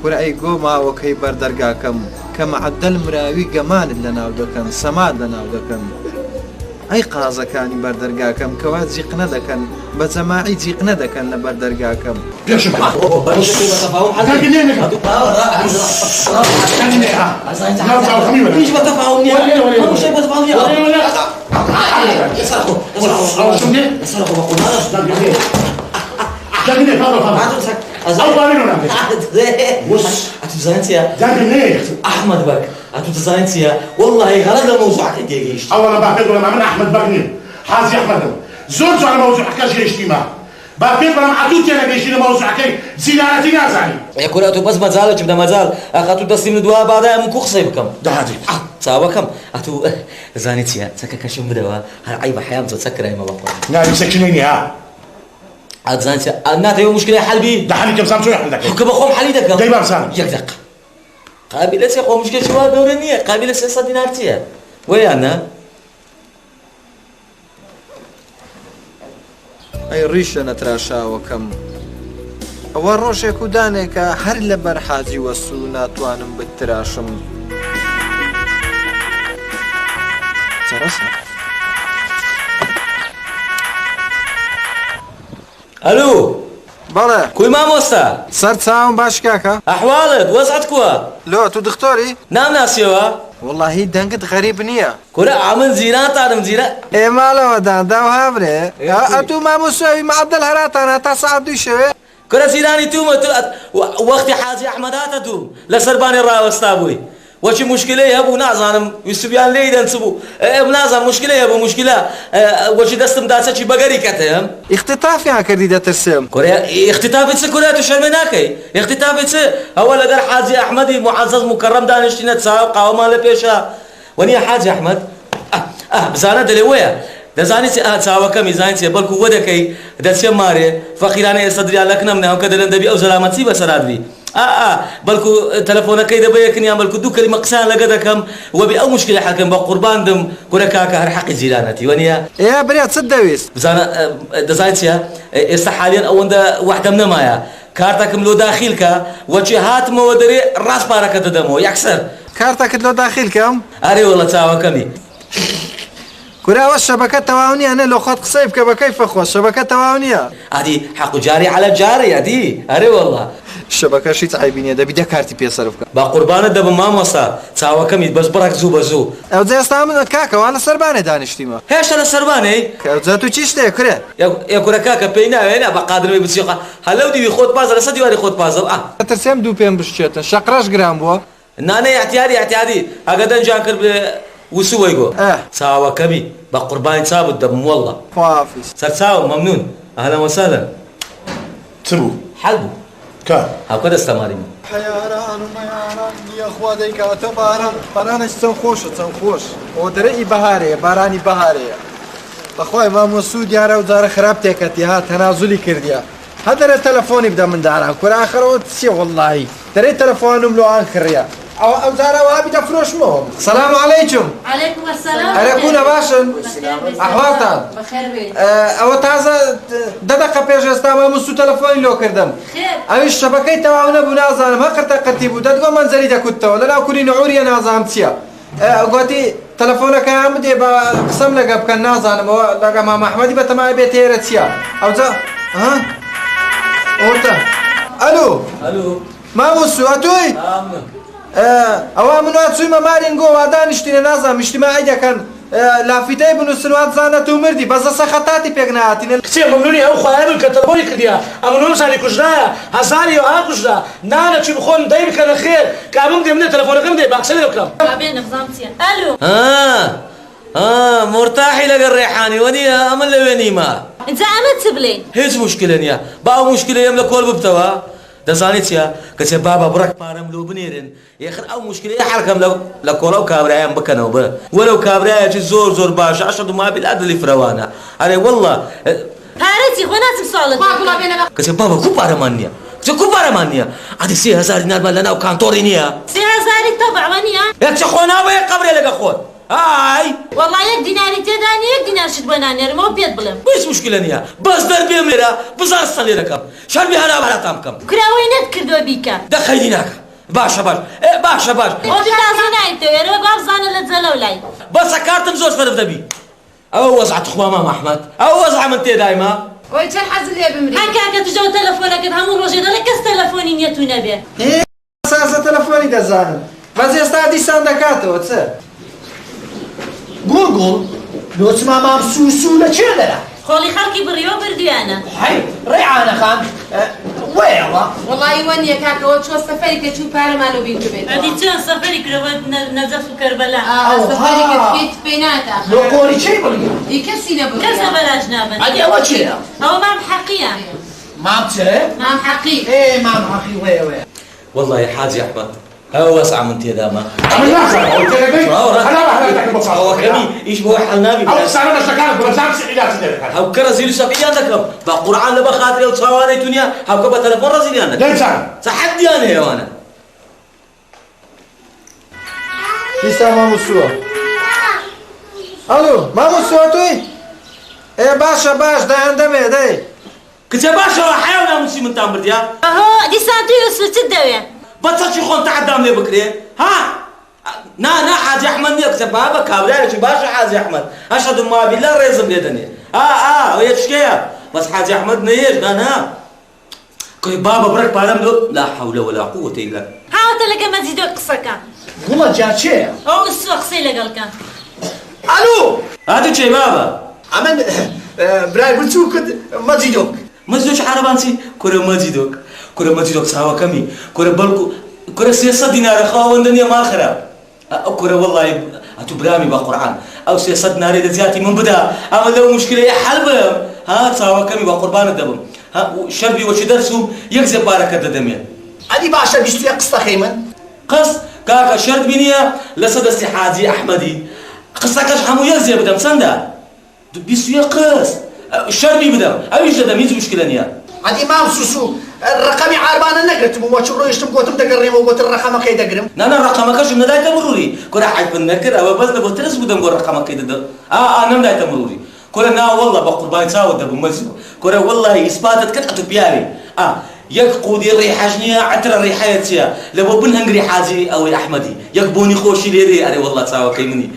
كون أي قوما وكي بردرقاكم كما عدل مراوي قمان لنا ودكن سماد لنا ودكن أي قازة كاني بردرقاكم كوات زيقنا دكن بزماعي زيقنا دكن لبردرقاكم بيش معاه أحمد بك أتوزانتيا والله غلط موضوعك ديجيش أولا بعتقد ولا من أحمد بغني حازي أحمد زوج على موضوع حكاش اجتماع بعتقد ولا معتوتي أنا جيشين موضوع كي زيناتي نازاني يا كوراتو بس مازال جبنا مازال أخذت تسليم الدواء بعدها من كوخ صيبكم ده هذي سوا كم أتو زانتيا سكك كشوم بدوا هاي بحيام تسكر أي ما بقول نادي سكنيني ها أتزانتيا أنا تيو مشكلة حلبي ده حالي كم سام شو يحل ذاك حكم بخوم حلي دكم جاي بامسان يكدق قابلة سيقوم مشكلة شو دورانية قابلة سياسة دينارتيا ويانا أي ريشة نتراشا وكم أول روشك ودانك هر لبر حازي وسونا توانم بالتراشم ترسا ألو بله كوي ما موستا صرت ساهم باش كاكا أحوالك وسعتكوا لو تو دكتوري نام ناسيوا والله هي دنقت غريب نية كورا عمل زيران تعلم زيران إيه ماله ودان داو هابري أتو ما مسوي معدل هراتانا تصعد شوي كورا زيراني توم وقت حاجي أحمدات توم لسرباني الرأي واستابوي وشي مشكلة يا أبو نازانم يسبيان ليدن سبو نازان مشكلة يا أبو مشكلة وشي دستم داسة شي بقري كتهم اختطاف يعني كردي ده ترسم كوريا اختطاف يتس كوريا تشرمناكي اختطاف يتس أول در حاجي أحمدي معزز مكرم دانشتنا تساو قاوما لبيشا وني حاجي أحمد بزانا دلويا دزاني تساو كمي زاني بلكو ودكي دسيا ماري فقيرانه صدري لكنا من هم كدرن دبي أو سلامتي بسرادبي بلكو تلفونك كيدا بيكني عم بلكو دو كلمة قسان لقدكم وبي أو مشكلة حكم بقربان دم كورا كاكا هر حق جيرانتي ونيا يا بريات صدقويس بزانا دزايتيا استحاليا أو عند واحدة من مايا كارتك ملو داخلك وجه هات مودري راس بارك تدمو يكسر كارتك لو داخل كم أري والله تساوى كمي كورا والشبكة توانية أنا لو خد قصيب كيف أخو الشبكة توانية هذه حق جاري على جاري هذه أري والله الشبكة شي تعيبيني ده بدي كارتي بيصرفك بقربان الدب ما مصا تساوى كمي بس برك زو بزو أو زي استعمل كاكا وأنا سربانة دانشتي ما هيش أنا سربانة أو زاتو تشيش ده كورا يا كورا كاكا بينا هنا بقادر ما بتسيقة هلو دي خود بازر صدي واري خود بازر ترسم دو بيم بشتة شقراش جرام بوا نانا اعتيادي أقدر جانكر وسوى يقول تساوى كمي بقربان تساوى الدب والله فافيس تساوى ممنون أهلا وسهلا تبو حلو كا هكذا استمارين حياران ومياران يا اخوا ديك تباران بارانش تنخوش ودري بهاري باراني بهاري اخوي ما مسعود يا وزاره خراب تكتي ها تنازلي كرديا هذا التليفون يبدا من داران كل اخر وتسي والله دري تليفون ملو انخريا او زاره وابي تفروش مو السلام عليكم عليكم السلام عليكم باشن احوالتان بخير بيت او تازه دقيقه بيش استعمل مسو تليفوني لو كردم خير او الشبكه تاعنا بنازل ما قرت قتيبو دغ منزلي دا كنت ولا لا كوري نعوري نازامتيا قوتي تليفونك يا عمدي بقسم لك بكن نازل لقى مام احمدي بتماي بيتيرتيا او ذا ها اورتا الو ما مسو اتوي او منو اتسوي ما مارينغو وادانشتي نازم اجتماعي دا كان لافتي بنو سنوات زانت ومردي بس سخطاتي بيغناتي كثير ممنوني او خايب الكتابوني كديا اما نو مسالي كجدا هزاري او كجدا نانا تشي بخون دايم كان خير كامم دي من تليفونك مدي باكسل لكم بين نظامتي الو مرتاحي لك الريحاني ودي امل لويني ما انت عملت بلي هيج مشكله يا باو مشكله يملك كل ببتوا دزانيتيا كتي بابا برك بارم لو بنيرن ياخر او مشكله يحركم لو كولو كابرايا بكنو ب ولو كابرايا زور باش عشان ما بالعدل اللي فروانا علي والله هارتي خونات بسولت كتي بابا كبار مانيا كتي كبار مانيا عادي 3000 دينار لنا وكانتورينيا 3000 طبع ونيا يا تخونا ويا قبري لك اخوان هاي والله يك ديناري تداني يك دينار شد بنانير مو بيت بلم بس مشكله نيا بس دربي ميرا بزار صلي ركب شربي هنا على تامكم كراوينت كردو بيكا دخليناك باشا باشا ودي تازنايتو يا رب افزان لتزلولاي بس كارتم زوج فرد دبي او وزعت اخوة مام احمد او وزع من تي دايما وي شل حزل يا بمري هكاك تجو تلفونك همون روجي دلك تلفوني نيتو نبي اساس تليفوني دزان بس يستعدي ساندكاتو تصير قول لو تسمع ما مسوسو لشيلة خولي خلقي بريو برديانا هاي ريعانة خان ويلا والله وني كاكا وشو السفري كتشو بارا مالو بينتو بيت هذه تشون سفري كروات نزف كربلاء السفري كتفيت بيناتا لو قولي شيء بلقي يكسينا بلقي كسا بلاش نابن عادي أول شيء هو مام حقيا مام ترى مام حقي إيه مام حقي وي والله يا حاج احمد هو وسع من تي داما هو كمي يشبه حلنابي هاو كرزيلو سقيانكم بقرآن لبا خاطري وتصواني دنيا هاو كبا تلفون رزيليانك ليش صحدي انا يا وانا لسه ما مسوا الو ما مسوا توي ايه باشا باش ده عندما ده كنت باشا حيونا مسي من تامر ديا اهو دي سانتو يوسف تدوي بطل شي خون تعدام لي بكري ها نا حاج احمد يكتب بابا كابريا شي باشا حاج احمد اشهد ما بالله ريزم ليدني وهي تشكيها بس حاج احمد نيش انا كي بابا برك بارم لا حول ولا قوه الا هاو تلقى ما تزيدو قصكا والله جات شيء او السوق سيلا قالكا الو هذا شي بابا عمل براي بتشوف ما تزيدوك مزوج عربانسي كره مزيدوك ساوا كمي كره بلكو كره 300 دينار خاوندني ما خراب أكره والله أتو برامي بقرآن أو سياسة ناري دزياتي من بدا أما لو مشكلة يا حلبهم ها تساوى كمي بقربان الدبم ها شربي وش درسهم يكذب بارك الدمية عادي باشا بيشتري قصة خيمن قص كاكا شرط بنية لسد حاجي أحمدي قصة كاش حمو يكذب بدم سندا بيسوي قص شربي بدم أو يجد دم يجي مشكلة نيا عادي ما سوسو الرقم عربان نقرت مو شو يشتم قوتم دقرني وقوت الرقم كي دقرم نانا الرقم كاش من دايت مروري كنا حيف النكر أو بس نبغى ترس بدم قول الرقم كي دقر أنا دايت مروري كنا والله بقربان ساود دبم مزو كنا والله إثباتت كتقط بياري يقودي الريحة عتر الريحة لو بنهن ريحازي أو أحمدي يقبوني خوشي ليري أري والله تساوى كيمني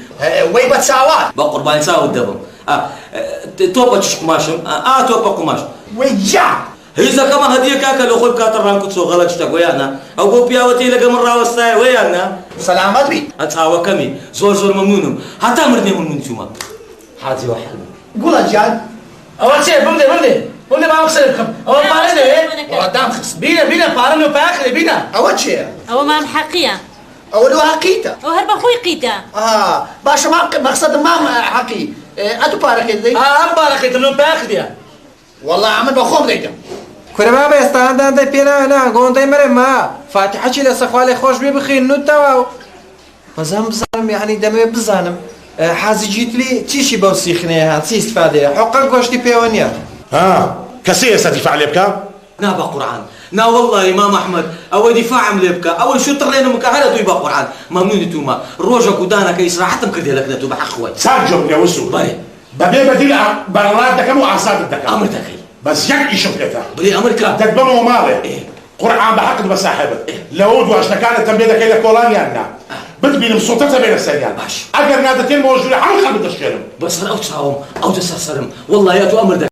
وي بتساوى بقربان ساود دبم توبة قماشم توبة قماش ويجا هيزا كما هدية كاكا لو خوي كاتر رانكو تسو غلق شتاق ويانا أو بو بياوتي لقى مرة وستاي ويانا سلامات بي أتساوى كمي زور ممنونم حتى مرني من توما حاجي وحل قول أجان أول شيء بمدي ما أقصدكم أول بارني ودام خص بينا بارنو باخر بينا أول شيء أو ما محقية أول حقيقة أو هرب أخوي قيتا باشا ما مقصد ما حقي أتو بارك دي أم بارك تمنو باخر يا والله عمل بخوم ديتم كره بابا استعداد دای پینا نه گوندای مره ما فاتحه چی لسخواله خوش بی بخیر نوتاو مزام بزنم يعني دمي بزنم حازي جيت لي تيشي بوسيخني هات سي استفاده حقك واشتي بيونيا كسي استدفع عليه بكا نابا قرآن نا والله إمام أحمد أو دفاع ملبكا أول شو ترينا مكهرة دوي بقرآن ممنون توما روجا كودانا كيس راحتم كده لك نتو بحخوي ساجم يا وسو بري بدي بديل برات دكم وعصاب الدكم أمر دكي بس يك إيش بكتا بري أمريكا دكبم وماله قرآن بحق بساحبه لو واش كانت تنبيه كيلا كولانيا لنا بدي بصوتها بين السجال اگر نادتين موجوده حول خلب الشرم بس او تصاوم او تسرسرم والله يا تو امر ده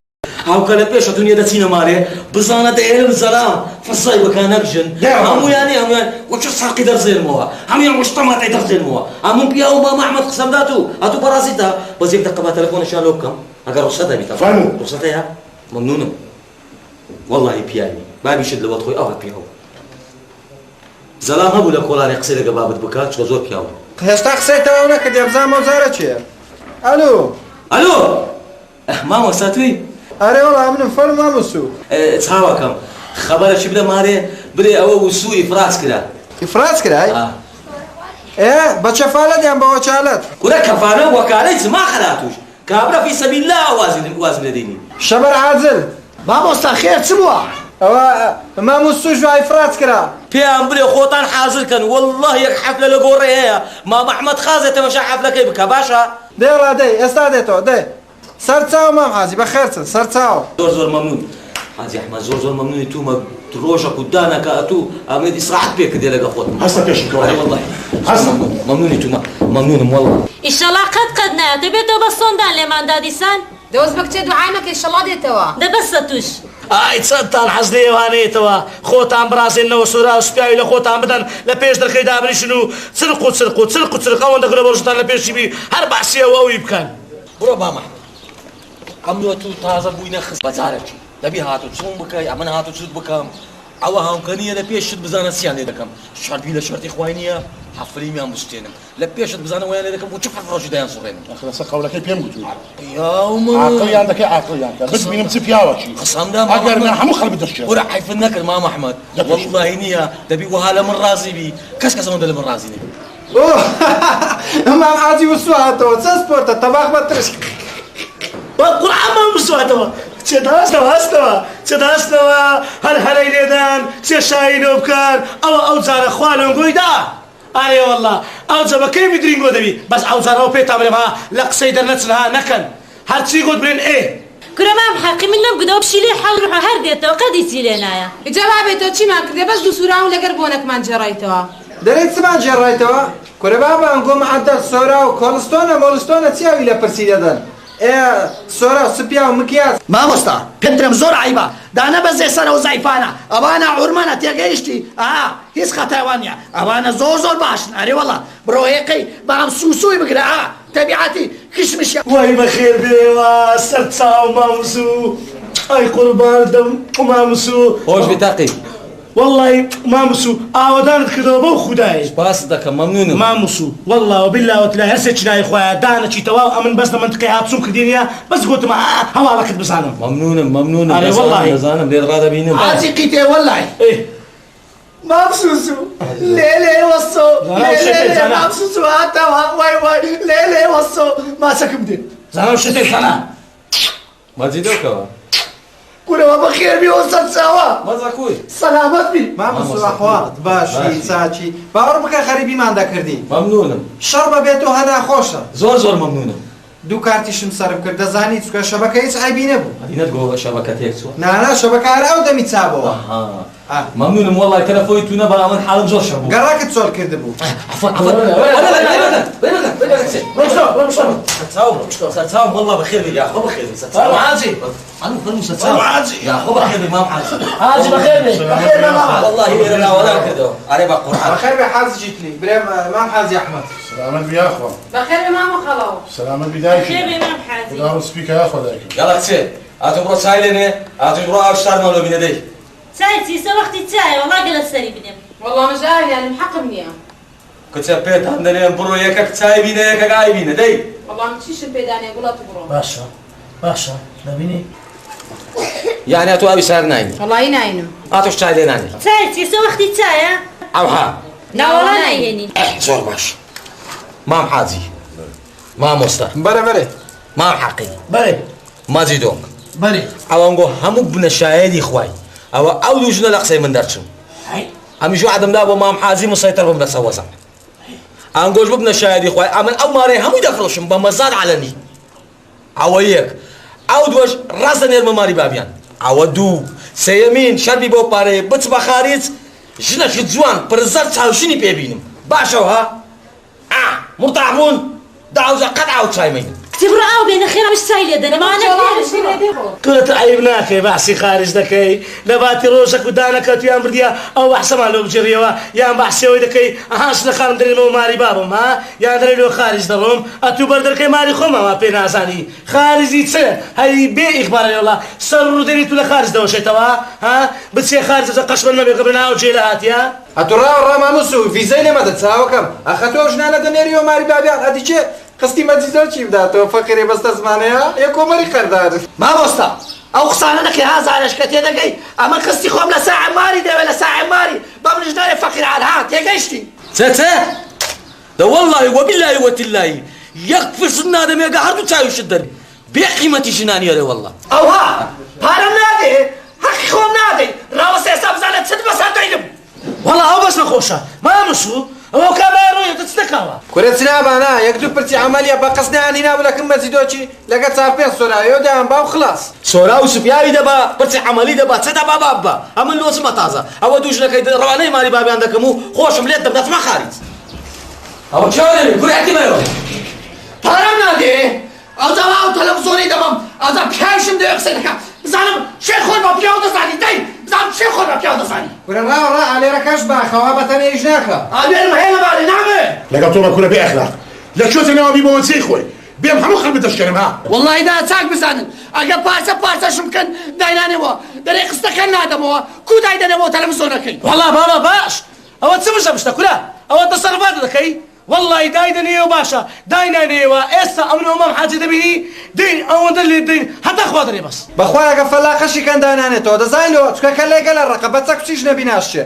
هاو كان بيش الدنيا دتينا مالي بزانه داير الزلام فصاي وكانك جن هم يعني وش ساقي درزين موها هم يعني مش طماط درزين موها هم بياو ما احمد قسم ذاته اتو براسيتها بس يبدا قبا تليفون شالوكم اگر رصدها بيتا فانو رصدها يا ممنون والله بياني ما بيشد لو خوي او بياو زلام هبو لكولاري قصيده قبابت بكات شو زور بياو هستا قصيته انا كدي ابزام وزاره چه الو ماما ساتوي اري والله من فر ما مسو تساوكم خبر شي بدا ماري بري او وسوي افراز كده ايه بتشفالت يا ابو وشالت كره كفانه وكالت ما خلاتوش كابره في سبيل الله وازن ديني شبر عازل بابا خير سموا ما مسوش في افراز كده بيان بري خوتان حاضر كان والله يك حفله لقوري هي ما احمد خازه تمشى حفله كيف باشا ديلا دي استادتو دي سرتاو مام حازي بخير سرتاو زور ممنون حازي احمد زور ممنون تو ما تروجا قدانا كاتو امد اسرعت بك دي لقى خوت هسه كيش والله هسه ممنون تو ممنون والله ان شاء الله قد تبيتو بصون دان لمن داديسان دوز بك دعائك ان شاء الله ديتوا ده بسطوش تصدق حزدي وانيتوا خوتان برازين وسورا وسبياي لخوتان بدن لبيش دركي دابري شنو سرقوا وند غلو برشتان لبيش بي 4 سيا واو يبكان برو ماما عملوتو تازه بوينا خس بزارك دبي هاتو تصوم بكاي امن هاتو تصد بكام او هاون كانيه لبيش شد بزانا سيان دكم شربي لشرطي خوينيه حفلي ميام بستينم لبيش بزانا وين دكم وتشوف الروج داين صغير خلاص قولك بيم قلت يا ام عقلي عندك عقلي عندك بس مين مسفياوك خصام ده اگر ما حمو خلب الدشة ورا حيف النكر مام احمد والله نيه تبي وهاله من راسي بي كسكس من من راسي ما عادي وسواتو سبورت طباخ بترش والقرآن ما مسواتو چداستوا هر ایلیدان چه شاینو بکن او زار خوانم گویدا آره والله او زبا کی میدرینگو دبی بس او زارو پیتا برما لقصی در نتنها نکن هر چی گود برین ايه كرمام حقي منهم قدوب شيلي حاول روح هرديته وقد يسيلينايا جوابته چی ما کردی بس دو سورا ولا قربونك من جريتوا دريت سما جريتوا كره بابا انكم عدد سورا وكولستونا مولستونا تساوي لا برسيدان ايه سورا سبيا ومكياج ما مستا بنترم زور عيبه دانا بزي سنه وزيفانا ابانا عرمانه تيجيشتي هيس خطاوانيا ابانا زور باشن اري والله برويقي بام سوسوي بقرا تبعاتي كشمش واي بخير بيوا سرتساو مامسو اي قربان دم مامسو هوش بتاقي والله ماموسو ئاوەدانت کردەوە بەو خودایە باس دەکەم مەمنونم ماموسو والله وبالله وتلا هەرسێکی نای خۆیان دانەچی تەواو ئەمن بەس لە منتقەی هاتووم کردێنە بەس گوتم هەواڵەکەت بزانم مەمنونم ئەرێ والله دەزانم لێت ڕادەبینم حاجی قیتێ والله مابسوسو لێلێ وەسۆ لێلێ مابسوسو هاتەوە وای وای لێلێ وەسۆ ماچەکەم دێ زانم شتێک زانە مەجیدۆکەوە کورەوە بەخێر بیەوە سەر چاوە مەزەکوی سەلامەت بی مامۆستا ئەحوات باشی چاچی باوەڕ بکە خەریبیمان دەکردی مەمنونم شەڕ بەبێت و هەنا خۆشە زۆر مەمنونم دوو کارتیشم سەرم کرد دەزانی چکە شەبەکە هیچ عیبی نەبوو مدینەت گۆ شەبەکە تێک چووە نانا شەبەکە هەر ئەو دەمی چابەوە مەمنونم وەڵای تەلەفۆی تو نەبا ئەمن حاڵم زۆر شەبوو گەڕاکت چۆر کردبوو سەرچاوم وەڵا بەخێر بێ یاخۆ بەخێر بێ سەرچاوم حاجی ئەنو فەرموو سەرچاوم یاخۆ بەخێر بێ مام حاجی حاجی بەخێر بێ بەخێر بێ مام والله لێرە ناوەدار کردەوە ئەرێ بە قورئان بەخێر بێ حاجی جیتلی برێم مام حاجی ئەحمەد سلامت بی اخوان بەخێر بێ مامۆ خەڵاو سلامت بی دایکی خێر بێ مام حاجی خدا سپیکە اخوا دایکی یاڵا کچێ ئاتۆ بڕۆ چای لێنێ ئاتۆ بڕۆ ئاو شتارمان لۆ بینە دەی چای چیسە وەختی چایە وەڵا گەلە سەری بنێم والله مەجای یانم حەقم نییە کچە پێتان دەنێن بڕۆ یەکەک چای بینە یەکەک ئای بینە دەی والله من چیشم پێدانێ گوڵات بڕۆ باشە دەبینی یعنی ئەتۆ ئاوی سار ناینی وەڵی ناینم ئاتۆش چای لێ نانێ چای چیسە وەختی چایە ئەوها ناوەڵا نایهێنین زۆر باش مام حاجی مامۆستا بەرە بەرێ مام حەقی بەرێ ماجی دۆنگ بەرێ ئەوەنگۆ هەموو بنە شایەری خوای ئەوە ئەو دوو ژنە لە قسەی من دەرچن ئەمیش وعدەمدا بۆ مام حاجی مسەیتەر بم لەسەر وەزەم ئەنگۆش ببنە شایەری خوای ئەمن ئەو مارەی هەمووی دەفرۆشم بە مەزار عەلەمی ئەوە یەک ئەو دووەش ڕاست دەنێرمە ماری بابیان ئەوە دوو سەیەمین شەربی بۆ پارەیە بچ بە خارج ژنەکی جوان پرزەر چاوشنی پێبینم باشەوە ها مرتاح بوون داوزە قەت ئاو چایمەین کچی بڕۆ ئاو بێنە خێرا چای لێ دەنەمانە تۆت عیب ناکەی باسی خارج دەکەی لە باتی ڕۆژەک و دانەکە تویان بردیە ئەو بەحسەمان لۆ بجێڕیەوە یان بەحسەوەی دەکەی ئەهاش لە خانم دەرێنەوە ماری بابم ها یان دەرێ لۆ خارج دەڕۆم ئەتوو بەردەکەی ماری خۆمەوە پێ نازانی خارجی چ هەری بێ ئیخبارەی وڵا سەر ڕوودەری تو لە خارج دەوەشێتەوە ها بچێ خارج قەشمەن مەبێ قبل ناو جێ لە هاتیە ئەتۆ ڕامامۆس و ویزەی لێمەدە چاوەکەم ئەخە تۆ ژنانە دەنێریەوە ماری بابیان ئەدی چێ قستی مەجیدۆ چی بداتەوە فەقیرێ بەستە زمانەیە یە کۆمەری خەردار مامۆستا ئەو قسانە نەکەی هازارشکە تێدەگەی ئەمە قستی خۆم لە ساعە ماری دەوێت لە ساعە ماری بە منیشدارێ فەقیر عالهات تێگەیشتی چێ دە وەڵڵاهی وەبیللهی وەتیللهی یەک فرسن نادەمێگە هەردوو چاویشت دەرێ بێ قیمەتی ژنانیەرێ وەڵڵا ئەوها پارەم نادێ حەقی خۆم نادەی ڕاوەسێ ئێستا بزانە چت بەسەر دەینم وەڵا ئەو بەس نەخۆشە مامۆسو ئەوە کابرای ڕۆیەتە چ دەکاوە کورە چ نابانە یەک دوو پرچی عەمەلیە بە قەس نەیانی نابلەکەم مەجیدۆچی لەگە چار پێنج سۆرایۆ دایان باو خلاص سۆرا و سوپیاوی دەبا پرچی عەمەلی دەبا چ دەبا باب بە ئەمن لۆچمە تازە ئەوە دوو ژنەکەی ڕەوانەی ماری بابیان دەکەم و خۆشم لێت دەم دەچمە خارج ئەوە چاوە دەبێ کوڕی مەرەوە پارەم نادێ ئەوجاوا ئەو تەلەڤیزۆنی دەبم ئەوجا پیاوشم دەوێ قسەی دەکەم بزانم شێ خۆی بە پیاو دەزانی دەی بزانم شێ خۆی بە پیاو دەزانی کورە ڕاوەڕا ئالێرەکەش باخەوە بەتەنێژ ناکە ئالێرم هەیە لەبارەی نامێ لەگەڵ تۆ بە کورە بێ ئەخلاق لە کوێتە ناوە بی بۆ جێی خۆی بێم هەموو خەڵک بتەشکێنم ها والله دا چاک بزانن ئەگە پارچە پارچەشم بکەن داینانەوە دەرێ قستەکە نادەمەوە کو دایدەنەوە تەلەڤیزۆنەکەی وەڵا بابا باش ئەوە چ بشە بشتە کورە ئەوە تەسەڕفات دەکەی والله دایدەنێەوە باشە داینانەوە ئێستا ئەمن ئەومەم حاجی دەبینی دین ئەوەندە لێ دین هەتا خوا دەرێ بەس بەخوایەگە فەلاقەشی کەندانانێتەوە دەزانیەوە چکەکە لێگە لە ڕقە بەچەک چیش نەبی ناشتێ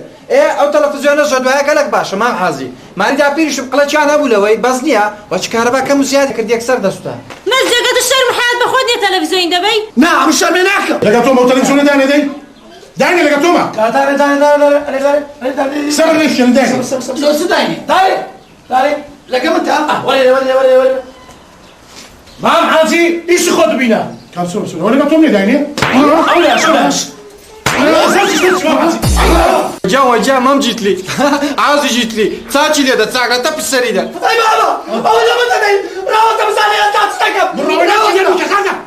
ئەو تەلەڤیزیۆنە ژەدوایە گەلک باشە مام حازی ماریدا پیریشم قڵەچیان هەبوو لەوەی بەس نییە وەچ کارەبا کەم و زیادی کرد یەکسەر دەسووتە مەزگەکە تو شەرم حیات بە خۆت نیە تەلەڤیزۆین دەبەی نا ئەم شەرمێ ناکەم لەگەڵ تۆ بە تەلەڤیزۆنە دانێ دەی دانێ لەگەڵ تۆمە سەر ڕێشێن دای زۆر چ داینی دارێ لەگە من تا وەرێ مام حاجی ئیشی خۆت ببینە کاچۆ بسۆ لەگەڵ تۆم لێ داینێ جا مام جیتلی ئازی جیتلی چاچی لێدە چاکە تەپی سەریدە ئەی بابا ئەوە لە من دەدەی ڕاوەتە بزانێ ئێستا چ دەکەم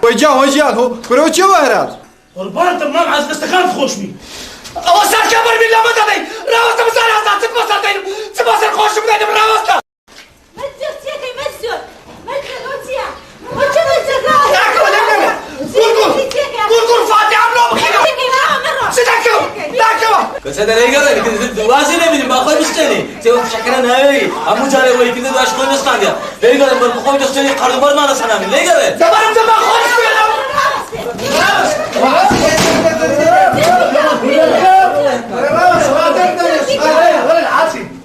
وەی جا وەجیان هۆ کورەوە چێوە هەرات قوربانتم مام حاج دەستەکانت خۆش بی ئەوە ساکە بەربی لە من دەدەی ڕاوەتە بزانێ ئێستا چت بەسەر دەینم چ بەسەر خۆشم دەینم ڕاوەتە مەزگەر چیەکەی مەزگەر مەزگەر ئەو چییە گورگور فاتحەم لۆ بخینەوە چ دەکەم ناکەوە کەچە سيدا ليقرأ كده دوازي نبي باخذ بستني سوي شكرا هاي أمو جاري وي كده دواش خوي نستانيا ليقرأ بخوي تستني قرض بر ما نسنامي ليقرأ زبان باخذ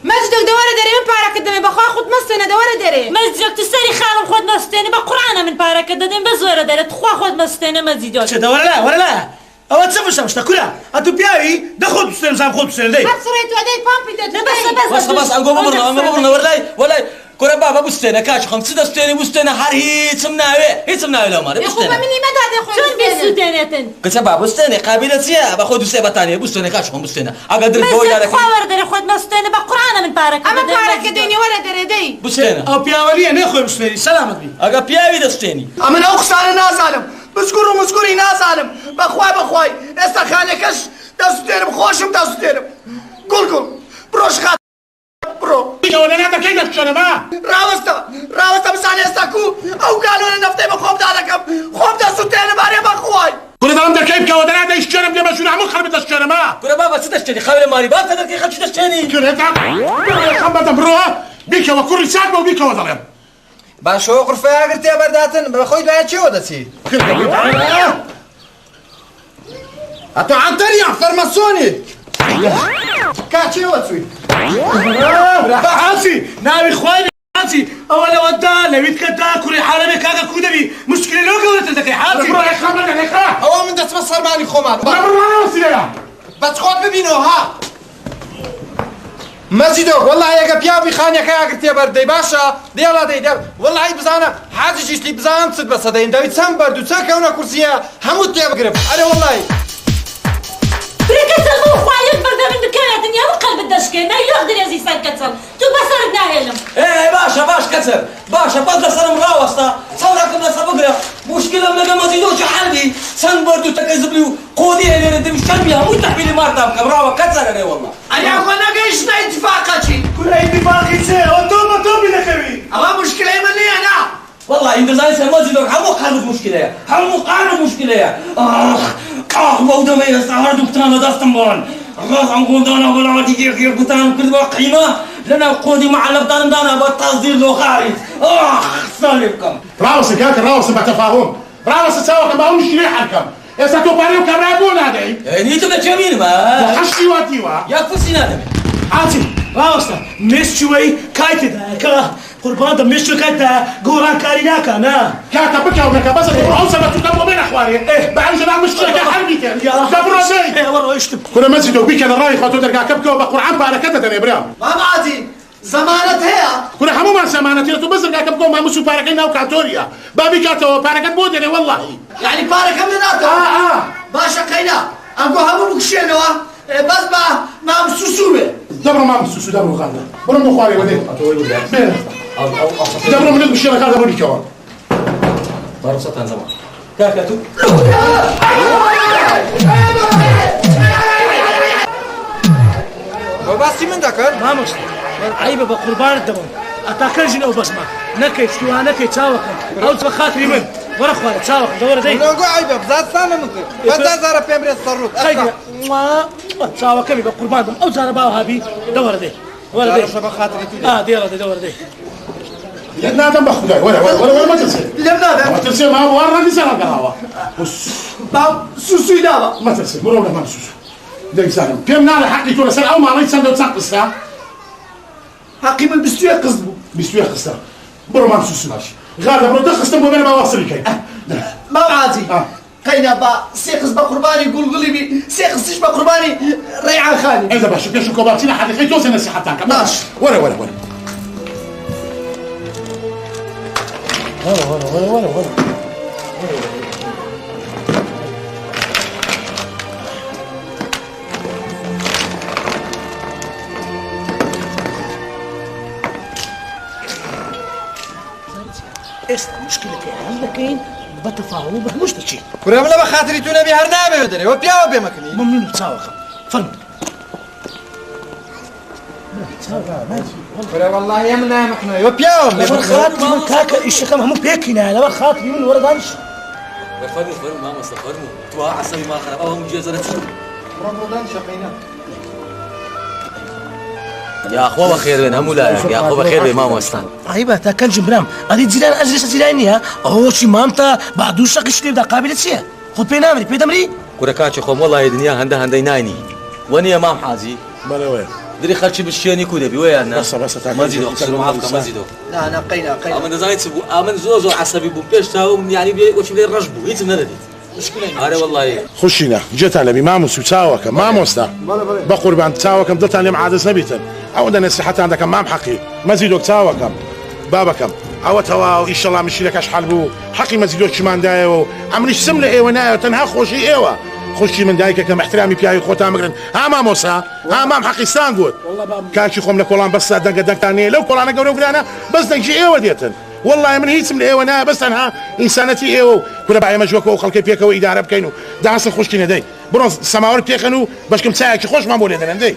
مجدك دوره داري من بارك الدمي بخوا خد مستنا دوره داري مزجك تسري خالم خود مستني بقرآن من بارك دادين بزوره داره تخوا خود مستني مزيدوش چه ولا لا أو تسمش كلها أتو بياوي دخل تستلم سام خود تستلم دي هتصريت ودي بامبي بس بس أنقوم بمرنا ولا كورا بابا بستنا كاش خم سيدا ستاني بستنا هر هيت سمناوي لو ماري يخو مني ما دادي خوي شون بالسودانيتن كسبا بستنا قابلة سيا باخذ سيبا تانية بستنا كاش خم بستنا أقدر بوي مزجك خوا ورده خود مستني بقرآن من بارك اما بارك ديني ولا داري دي بستنا أو بياولي أنا أخوي مستني سلامت بي أقا بياوي دستاني أمن أخسر نازالم مسكوري نازالم بخواي استخانكش دستيرم خوشم دستيرم قول بروش خات برو ولا نادا كيدك شنو ما راوستا بساني استاكو او قالوا لنا نفتي بخوب دالكم خوب دستيرم باري بخواي كل ده انت كيف كودا نادا يشترم دي مشون عمو خربت الشنو ما كورا بابا سيدشتني خاوي ماري باب تدر كي خدش تشتني كل هذا خبط برو بيك وكل ساعه وبيك وظلم باشۆ قورفەیە گرتێ بەرداتن بەخۆی دوایە چێوە دەچیت ئەتۆ عەنتەریە فەرمەسۆنی کاچێوە چووی حاسي ناوي خواني حاسي أولا ودا لويت كدا كوري حالمي كاكا كودبي مشكلة لو قولت لك حاسي برو يا خبر يا خا ئەوە من دەچمە سەرمانی خۆمان برو وسيله بەچخۆت ببینەوە ها مەجیدۆ وەڵڵا ئەگە پیاوی خانیەکە ئاگرتێ بەردەی باشە دێڵا دەی وەڵڵای بزانە حاجیشلی بزانم چت بەسە دەین دەوی چەند بەرد و چەند کەونە کورسیە هەموو تێ بگرم ئەرێ وەڵڵای بركتل مو خوايك بردا من دكانة دنيا وقلب الدشكي ما يقدر يزي سان كتل تو بسر ناهلم ايه باش كسر باشا بدل سنم راوستا صوركم لسا بقرا مشكلة ملقا مزيدوش حالبي سن بردو تكذبلي قودي اللي ندم شربيها مو تحبيلي مارتام كبراوة كسر انا والله انا اخوانا قيشنا اتفاقاتي كل اتفاقي سي وطوبي لكوي اما مشكلة مني انا والله إن زي سمازيدوك همو قلب مشكلة همو قلب مشكلة موضوع ما يستعمل دكتور داستمبون خلاص عنقول دانا ولا عادي كير قطان كل قيمة لنا قودي مع لبطان دانا بالتصدير لو خارج سالكم راوس كاك راوس بتفاهم راوس تساوي كما هم مشكلة حالكم يا ساتو باريو كبرابون هذي يعني تبقى جميل ما خشي واتيوا يكفي سنادم عاتي راوستا مشوي كايتدا قربان دم مشوي كايتدا قوران كاريناكا نا كاكا بكا وبكا بس العنصر بتقدموا بين اخواني بعد جنا مشكلة كحربي تاني كبروا زي ايه ورا اشتب كنا مسجد وبيك انا رايح خاطر ترجع كبكا وبقرعان باركتها تاني ابراهيم ما بعدي زمانت هي كنا حمو ما سمعنا تيرتو بس رجع كبكا ما مسوا باركينا وكاتوريا بابي كاتو باركت بودني والله يعني بارك من ناتو باشا قينا انكو همو بكشينوا بس ما مسوسوه دبروا ما مسوسو دبروا غادا برو مخواري ودي دبروا من البشير غادا بودي كمان بارو سطان زمان كاكاتو باسی من دەکەن مامۆست عیبە بە قوربانت دەبم ئەتاکەژین ئەو بەسمە نەکەی شتووان نەکەی چاوەکەم ئەو بە خاتری من وەرە خوارە چاوەکەم دەوەرە دەی نۆگۆ عیبە بزانستانە من کرد 50,000 پێم برێت سەرڕوت خەیگە چاوەکەمی بە قوربان بم ئەو جارە باو هابی دەوەرە دەی وەرە دەی بە خاترێتی دێڕە دەی دەوەرە دەی لا دم بخداي ولا ما تنسى ما تنسى ما هو ورا نزل القهوة سوسوي دابا ما تنسى مرة ولا ما نسوس ده سالم كم نال حقي تقول سال أو ما رأيت سند وتسقط حقي من بستوي قصبو بيستوي خسر برو ما نسوس ماشي غادا برو دخل استنبو بين ما واصل كي ما عادي قينا با سيقص بقرباني قولي بي سيقصش بقرباني ريعان خاني إذا بشوف كيش كوباتينا حد خي توصل نصيحتك ماشي ولا ئێستا مشکلەکەی هەڵ دەکەین بە تەفاهم و بە هەموو شتێکی کورە من لە بە خاتری تو نەبی هەر نابێ دەرێەوە پیاوە بێمەکەنی ممنون چاوەکەم فەرمو کورە وەڵڵاهی ئەم نامەکەنەوە پیاوە لەبەر خاتری من کاکە ئیشەکەم هەموو پێکینایە لەبەر خاتری من وەرە دانیش فرمو ماما فرمو تو عصبي ما خرب أو مجازرة ڕۆمەدان شەقینە يا أخوة بخير بين هم ولا يا أخوة بخير بين ما مستان عيبة تا كان جبرام أدي زيران أجلس زيرانيها أو شي مامتا بعدو شقش لي بدا قابلة سيا خود بين أمري بيد أمري كوركاتش خوم والله الدنيا هندا نايني وني مام حازي بلا وين دري خرشي بالشيني كودا بي أنا بس ما زيدو خسروا معاك ما زيدو لا أنا قينا أمن زايد سبو أمن زوزو عصبي بو بيش تاو يعني بي وش بي رجبو هيت ندري مشكلة أنا والله خشينا جيت على ما موسو تساوك ما موستا بقربان تساوكم دلت على معادس نبيتن او ده نصيحتي عندك مام حقي مزيدوك تساوكم بابكم او توا ان شاء الله مشي لك اشحال بو حقي مزيدوك شمان دايو عمريش سمله ايوانا تنها خوشي ايوا خشي من دايك كم احترامي بياي خوتا مقرن ها ما موسى ها مام حقي سانغوت كان شي خوم لكولان بس دنق تاني لو كولان قولوا فلانا بس دنجي ايوا ديتن والله من هيتم الايوانا بس انها انسانتي ايوا كنا باعي مجوك وخلقي بيك واداره بكينو داس خوشكي ندي برونز سماور بيخنو باش كم ساعه خوش ما مولد ندي